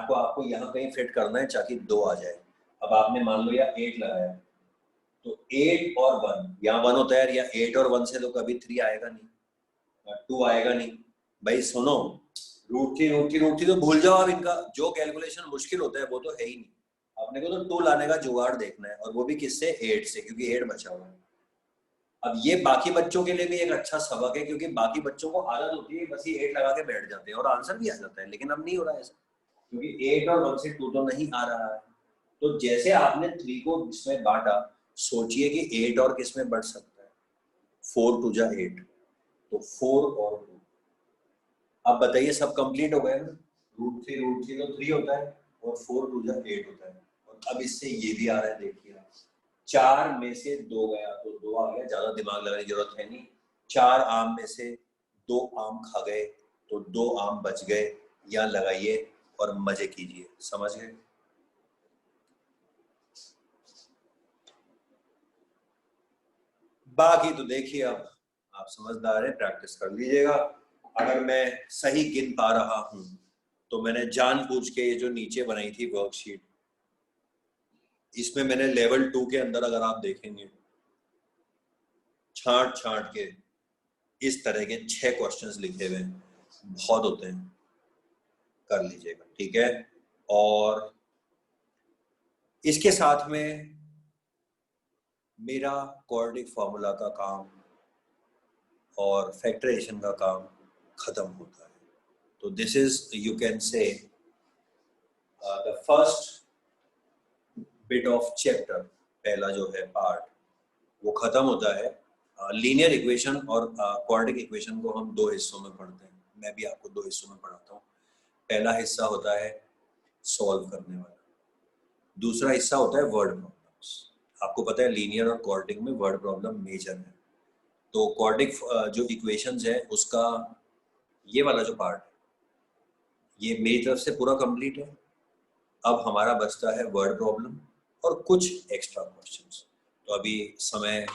को आपको यहाँ कहीं फिट करना है ताकि 2 आ जाए। अब आपने मान लो या 8 लगाया, तो 8 और 1, यहाँ 1 होता है, या 8 और 1 से तो कभी 3 आएगा नहीं, 2 आएगा नहीं। भाई सुनो, √3 तो भूल जाओ आप, इनका जो कैलकुलेशन मुश्किल होता है वो तो है ही नहीं। अपने को तो 2 लाने का जुगाड़ देखना है, और वो भी किससे, 8 से, क्योंकि 8 बचा हुआ है। अब ये बाकी बच्चों के लिए भी एक अच्छा सबक है, क्योंकि बाकी बच्चों को आदत होती है बस ये 8 लगा के बैठ जाते हैं और आंसर भी आ जाता है, लेकिन अब नहीं हो रहा है ऐसा, क्योंकि 8 और 1 से 2 तो नहीं आ रहा है। तो जैसे आपने 3 को इसमें बांटा, सोचिए कि 8 और किसमें बढ़ सकता है, 4 × 2 = 8, तो 4 और 2। अब बताइए, सब कंप्लीट हो गए ना। √3 तो 3 होता है और 4 × 2 = 8 होता है। और अब इससे ये भी आ रहा है, देखिए 4 में से 2 गया तो 2 आ गया, ज्यादा दिमाग लगाने की जरूरत है नहीं। 4 आम में से 2 आम खा गए तो 2 आम बच गए। यहाँ लगाइए और मजे कीजिए, समझ गए। बाकी तो देखिए, अब आप समझदार हैं, प्रैक्टिस कर लीजिएगा। अगर मैं सही गिन पा रहा हूं तो मैंने जानबूझ के ये जो नीचे बनाई थी वर्कशीट, इसमें मैंने लेवल 2 के अंदर, अगर आप देखेंगे, छांट के इस तरह के 6 क्वेश्चंस लिखे हुए हैं। बहुत होते हैं, कर लीजिएगा, ठीक है। और इसके साथ में मेरा क्वाड्रेटिक फॉर्मूला का काम और फैक्टराइजेशन का काम खत्म होता है। तो this is, you can say, the first bit of chapter, पहला जो है पार्ट, वो खत्म होता है। लीनियर इक्वेशन और क्वाड्रेटिक इक्वेशन को हम 2 हिस्सों में पढ़ते हैं, मैं भी आपको 2 हिस्सों में पढ़ाता हूँ। पहला हिस्सा होता है सॉल्व करने वाला, दूसरा हिस्सा होता है वर्ड प्रॉब्लम्स। आपको पता है लीनियर और क्वाड्रेटिक में वर्ड प्रॉब्लम मेजर है। तो क्वाड्रेटिक जो इक्वेशंस है उसका ये वाला जो पार्ट है, ये मेरी तरफ से पूरा कंप्लीट है। अब हमारा बचता है वर्ड प्रॉब्लम और कुछ एक्स्ट्रा क्वेश्चंस। तो अभी समय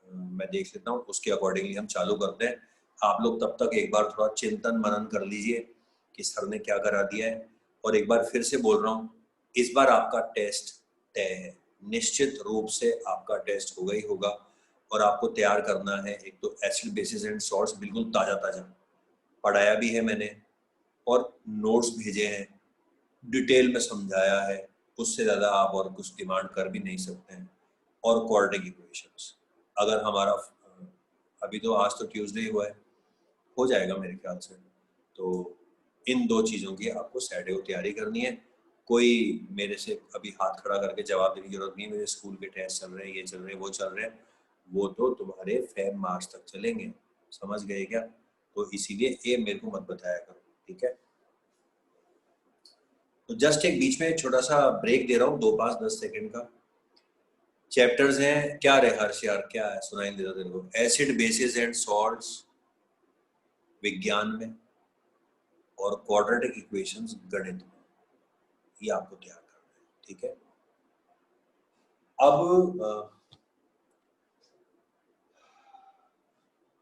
मैं देख लेता हूँ, उसके अकॉर्डिंगली हम चालू करते हैं। आप लोग तब तक एक बार थोड़ा चिंतन मनन कर लीजिए कि सर ने क्या करा दिया है। और एक बार फिर से बोल रहा हूँ, इस बार आपका टेस्ट तय है, निश्चित रूप से आपका टेस्ट होगा ही होगा। और आपको तैयार करना है एक तो एसिड बेसिस एंड सॉल्ट्स, बिल्कुल ताजा ताजा पढ़ाया भी है मैंने, और नोट्स भेजे हैं, डिटेल में समझाया है, उससे ज़्यादा आप और कुछ डिमांड कर भी नहीं सकते हैं। और क्वाड्रेटिक इक्वेशंस, अगर हमारा अभी तो आज तो ट्यूसडे हुआ है, हो जाएगा मेरे ख्याल से, तो इन 2 चीज़ों की आपको सैटरडे को तैयारी करनी है। कोई मेरे से अभी हाथ खड़ा करके जवाब देने की जरूरत नहीं है, मेरे स्कूल के टेस्ट चल रहे हैं, ये चल रहे हैं, वो चल रहे हैं, वो तो तुम्हारे फेब मार्च तक चलेंगे, समझ गए क्या? तो इसीलिए ये मेरे को मत बताया करो, ठीक है? तो जस्ट एक बीच में छोटा सा ब्रेक दे रहा हूँ, 2-5-10 सेकंड का। चैप्टर्स हैं क्या रे हर्ष यार, क्या है सुनाई दे रहा तेरे को? एसिड बेसिस एंड सॉल्ट्स विज्ञान में, और क्वाड्रेटिक इक्वेशंस गणित में, ये आपको तैयार करना है, ठीक है?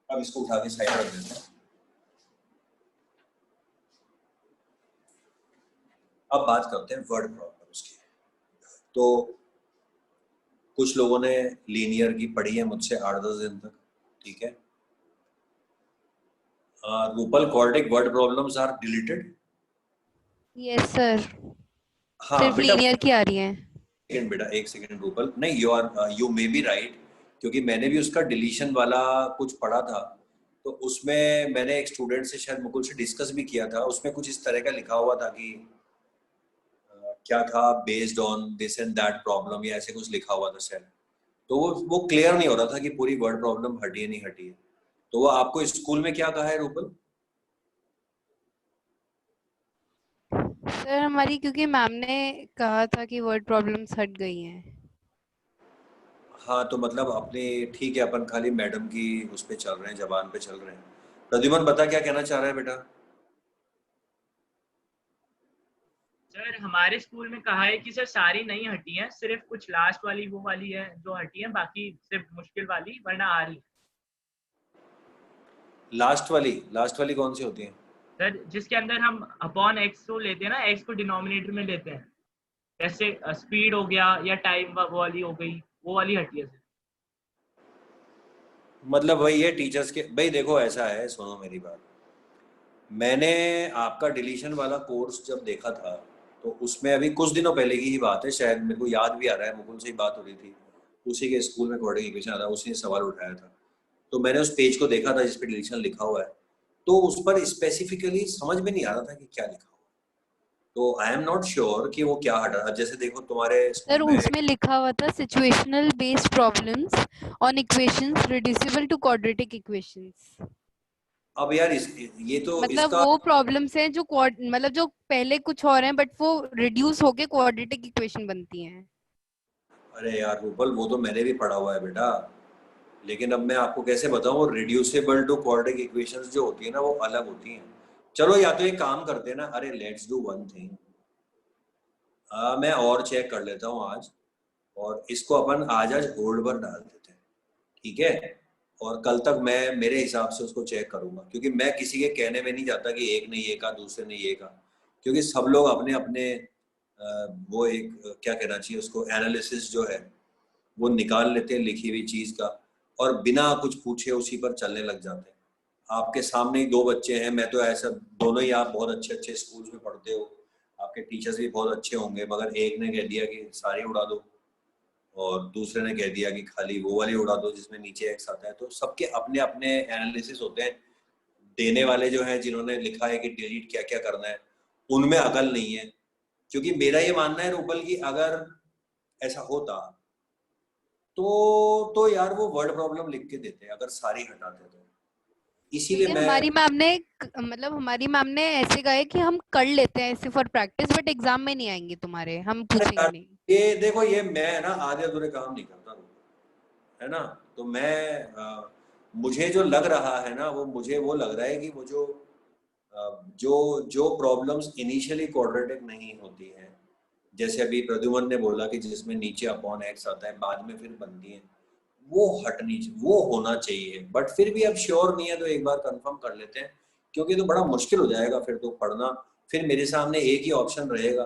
अब इसको उठा के साइड रख देते हैं। अब बात करते हैं वर्ड प्रॉब्लम्स की। तो कुछ लोगों ने लीनियर की पढ़ी है मुझसे 8-10 दिन तक, ठीक है? Rupal, quadratic word problems are deleted? Yes sir, हाँ सिर्फ बेटा, लीनियर की आ रही हैं। सेकंड बेटा, एक सेकंड रूपल, नहीं यू मे बी राइट, क्योंकि मैंने भी उसका डिलीशन वाला कुछ पढ़ा था, तो उसमें मैंने एक स्टूडेंट से, शायद मुकुल से डिस्कस भी किया था, उसमें कुछ इस तरह का लिखा हुआ था कि क्या था, based on this and that problem, या ऐसे कुछ लिखा हुआ था शायद। तो वो क्लियर नहीं हो रहा था कि पूरी वर्ड प्रॉब्लम हटी है नहीं हटी है। तो वो आपको स्कूल में क्या कहा है रूपल? सर हमारी, क्योंकि मैम ने कहा था कि वर्ड प्रॉब्लम्स हट गई हैं। हाँ, तो मतलब अपने, ठीक है, अपन खाली मैडम की उस पे चल रहे हैं, जबान पे चल रहे हैं। प्रद्युमन बता क्या कहना चाह रहा है बेटा? सर हमारे स्कूल में कहा है कि सर सारी नहीं हटी हैं, सिर्फ कुछ लास्ट वाली वो वाली है जो हटी है, बाकी सिर्फ मुश्किल वाली वरना आ रही है। लास्ट वाली कौन सी होती है? सर जिसके अंदर हम अपॉन एक्स को लेते हैं ना, एक्स को डिनोमिनेटर में लेते हैं, जैसे स्पीड हो गया या टाइम वो वाली हो गई, वो वाली हटी है सर। मतलब वही है टीचर्स के, भाई देखो ऐसा है, सुनो मेरी बात। मैंने आपका डिलीशन वाला कोर्स जब देखा था, तो उसमें अभी कुछ दिनों पहले की ही बात है, शायद मेरे को याद भी आ रहा है, मुकुल से ही बात हो रही थी, उसी के स्कूल में कोऑर्डिनेट इक्वेशन आता, उसी ने सवाल उठाया था। तो मैंने उस पेज को देखा था जिसपे डिलीशन लिखा हुआ है, तो उस पर स्पेसिफिकली समझ में नहीं आ रहा था कि क्या लिखा हुआ। तो आई एम नॉट श्योर कि वो क्या हटा। जैसे देखो तुम्हारे सर स्कूल में, उसमें लिखा हुआ था situational based problems on equations reducible to quadratic equations. अब यार ये तो मतलब इसका, वो प्रॉब्लम्स हैं जो मतलब जो पहले कुछ और हैं बट वो रिड्यूस होके क्वाड्रेटिक इक्वेशन बनती हैं। अरे यार रूपल, वो तो मैंने भी पढ़ा हुआ है बेटा, लेकिन अब मैं आपको कैसे बताऊं, रिड्यूसिबल टू क्वाड्रेटिक इक्वेशंस जो होती है ना, वो अलग होती हैं। चलो या तो एक काम करते हैं ना, अरे लेट्स डू वन थिंग, मैं और चेक कर लेता हूँ आज, और इसको अपन आज आज होल्ड पर डाल देते हैं, ठीक है? और कल तक मैं मेरे हिसाब से उसको चेक करूंगा, क्योंकि मैं किसी के कहने में नहीं जाता कि एक ने ये कहा दूसरे ने ये कहा, क्योंकि सब लोग अपने अपने वो एक क्या कहना चाहिए उसको, एनालिसिस जो है वो निकाल लेते हैं लिखी हुई चीज का, और बिना कुछ पूछे उसी पर चलने लग जाते हैं। आपके सामने ही 2 बच्चे हैं, मैं तो ऐसा, दोनों ही आप बहुत अच्छे अच्छे स्कूल्स में पढ़ते हो, आपके टीचर्स भी बहुत अच्छे होंगे, मगर एक ने कह दिया कि सारी उड़ा दो, और दूसरे ने कह दिया कि खाली वो वाली उड़ा दो जिसमें नीचे एक्स आता है। तो सबके अपने अपने एनालिसिस होते हैं। देने वाले जो हैं, जिन्होंने लिखा है कि डिलीट क्या क्या करना है, उनमें अकल नहीं है। क्योंकि मेरा ये मानना है रूपल की, अगर ऐसा होता तो यार वो वर्ड प्रॉब्लम लिख के देते हैं, अगर सारी हटाते तो। इसीलिए लेकिन मैं, हमारी मैम ने मतलब हमारी मैम ने ऐसे कहा है कि हम कर लेते हैं ऐसे फॉर प्रैक्टिस बट एग्जाम में नहीं आएंगे तुम्हारे, हम अरे पूछेंगे यार नहीं। ये देखो, ये मैं ना आधे अधूरे काम नहीं करता, है ना? तो मैं मुझे जो लग रहा है ना, वो मुझे वो लग रहा है कि वो जो जो प्रॉब्लम्स इनिशियली क्वाड्रेटिक नहीं होती हैं, जैसे अभी प्रद्युमन ने बोला कि जिसमें नीचे अपॉन एक्स आता है बाद में फिर बनती है, वो हटनी, वो होना चाहिए। बट फिर भी अब श्योर नहीं है तो एक बार कंफर्म कर लेते हैं, क्योंकि तो बड़ा मुश्किल हो जाएगा फिर तो पढ़ना। फिर मेरे सामने एक ही ऑप्शन रहेगा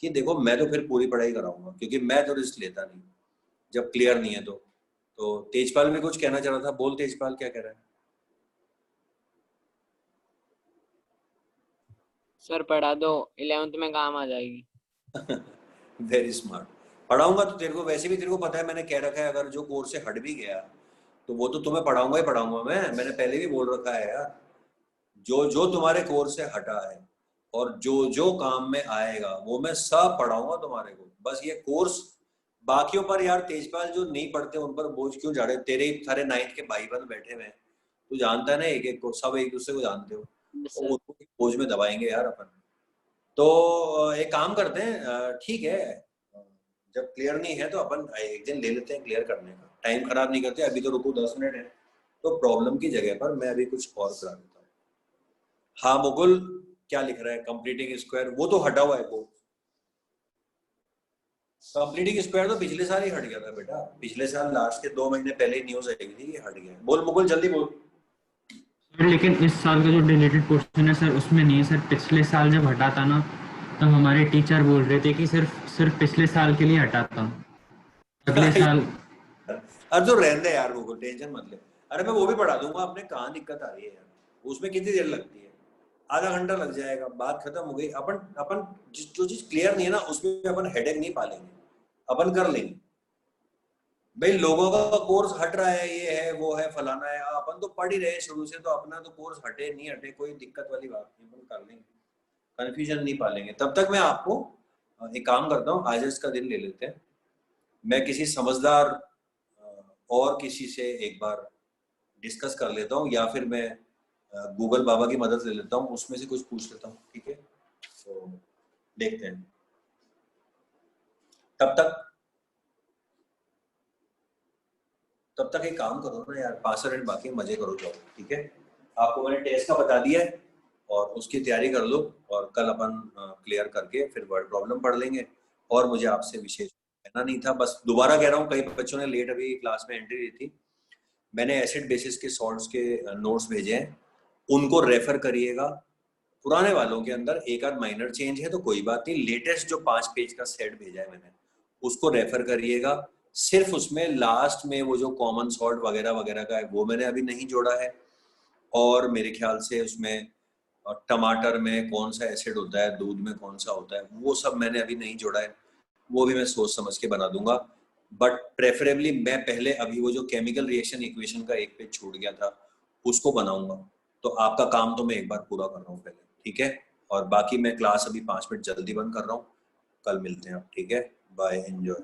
कि देखो मैं तो फिर पूरी पढ़ाई कराऊंगा, क्योंकि मैं तो रिस्क लेता नहीं जब क्लियर नहीं है तो तेजपाल भी कुछ कहना चाह रहा था, बोल तेजपाल क्या कह रहा है? सर पढ़ा दो, 11th में काम आ जाएगी। Very smart. पढ़ाऊंगा तो तेरे को, वैसे भी तेरे को पता है मैंने कह रखा है, अगर जो कोर्स से हट भी गया तो वो तो तुम्हें पढ़ाऊंगा ही पढ़ाऊंगा मैंने पहले भी बोल रखा है यार। जो जो तुम्हारे कोर्स से हटा है और जो जो काम में आएगा वो मैं सब पढ़ाऊंगा तुम्हारे को। बस ये कोर्स बाकियों पर यार, तेजपाल जो नहीं पढ़ते उन पर बोझ क्यों झाड़े? तेरे ही सारे 9th के भाई बंद बैठे हुए हैं, तू जानता है ना, एक एक को, सब एक दूसरे को जानते हो, तो उनको बोझ में दबाएंगे यार अपन। तो एक काम करते हैं, ठीक है, जब क्लियर नहीं है तो अपन एक दिन ले लेते हैं क्लियर करने का, टाइम खराब नहीं करते। अभी तो रुको 10 मिनट है, तो प्रॉब्लम की जगह पर मैं अभी कुछ और करा देता हूँ। हाँ मुकुल, क्या लिख रहा है? कंप्लीटिंग स्क्वायर, वो तो हटा हुआ है वो। कंप्लीटिंग स्क्वायर तो पिछले साल ही हट गया था बेटा, पिछले साल लास्ट के 2 महीने पहले ही न्यूज आई थी कि हट गया। बोल मुकुल, जल्दी बोल। सर लेकिन इस साल का जो डिलीटेड पोर्शन है सर उसमें नहीं है सर। पिछले साल जब हटा था ना तब हमारे टीचर बोल रहे थे कि सिर्फ पिछले साल के लिए हटा था, अगले साल। अरे तो रहने दे यार मुकुल, टेंशन मत ले। अरे मैं वो भी पढ़ा दूंगा, अपने कहाँ दिक्कत आ रही है यार, उसमें कितनी देर लगती है? आधा घंटा लग जाएगा, बात खत्म हो गई। अपन अपन जो चीज क्लियर नहीं है ना उसमें अपन हेडेक नहीं पालेंगे, अपन कर लेंगे। भाई लोगों का कोर्स हट रहा है, ये है वो है फलाना है, अपन तो पढ़ ही रहे शुरू से, तो अपना तो कोर्स हटे नहीं हटे कोई दिक्कत वाली बात नहीं, अपन कर लेंगे, कंफ्यूजन नहीं पालेंगे। तब तक मैं आपको एक काम करता हूँ, आज इसका दिन ले लेते हैं, मैं किसी समझदार और किसी से एक बार डिस्कस कर लेता हूँ, या फिर मैं गूगल बाबा की मदद ले लेता हूँ, उसमें से कुछ पूछ लेता हूँ, ठीक है? तो देखते हैं। तब तक एक काम करो ना यार, 5 मिनट बाकी मजे करो जाओ, ठीक है? आपको मैंने टेस्ट का बता दिया है और उसकी तैयारी कर लो, और कल अपन क्लियर करके फिर वर्ड प्रॉब्लम पढ़ लेंगे। और मुझे आपसे विशेष कहना नहीं था, बस दोबारा कह रहा हूँ, कई बच्चों ने लेट अभी क्लास में एंट्री दी थी। मैंने एसिड बेसिस के सॉल्ट्स के नोट्स भेजे हैं, उनको रेफर करिएगा। पुराने वालों के अंदर एक आध माइनर चेंज है तो कोई बात नहीं, लेटेस्ट जो 5 पेज का सेट भेजा है मैंने उसको रेफर करिएगा। सिर्फ उसमें लास्ट में वो जो कॉमन सॉल्ट वगैरह वगैरह का है वो मैंने अभी नहीं जोड़ा है, और मेरे ख्याल से उसमें टमाटर में कौन सा एसिड होता है, दूध में कौन सा होता है, वो सब मैंने अभी नहीं जोड़ा है, वो भी मैं सोच समझ के बना दूंगा। बट प्रेफरेबली मैं पहले अभी वो जो केमिकल रिएक्शन इक्वेशन का एक पेज छूट गया था उसको बनाऊंगा। तो आपका काम तो मैं एक बार पूरा कर रहा हूँ पहले, ठीक है? और बाकी मैं क्लास अभी 5 मिनट जल्दी बंद कर रहा हूँ, कल मिलते हैं आप, ठीक है? Bye, enjoy.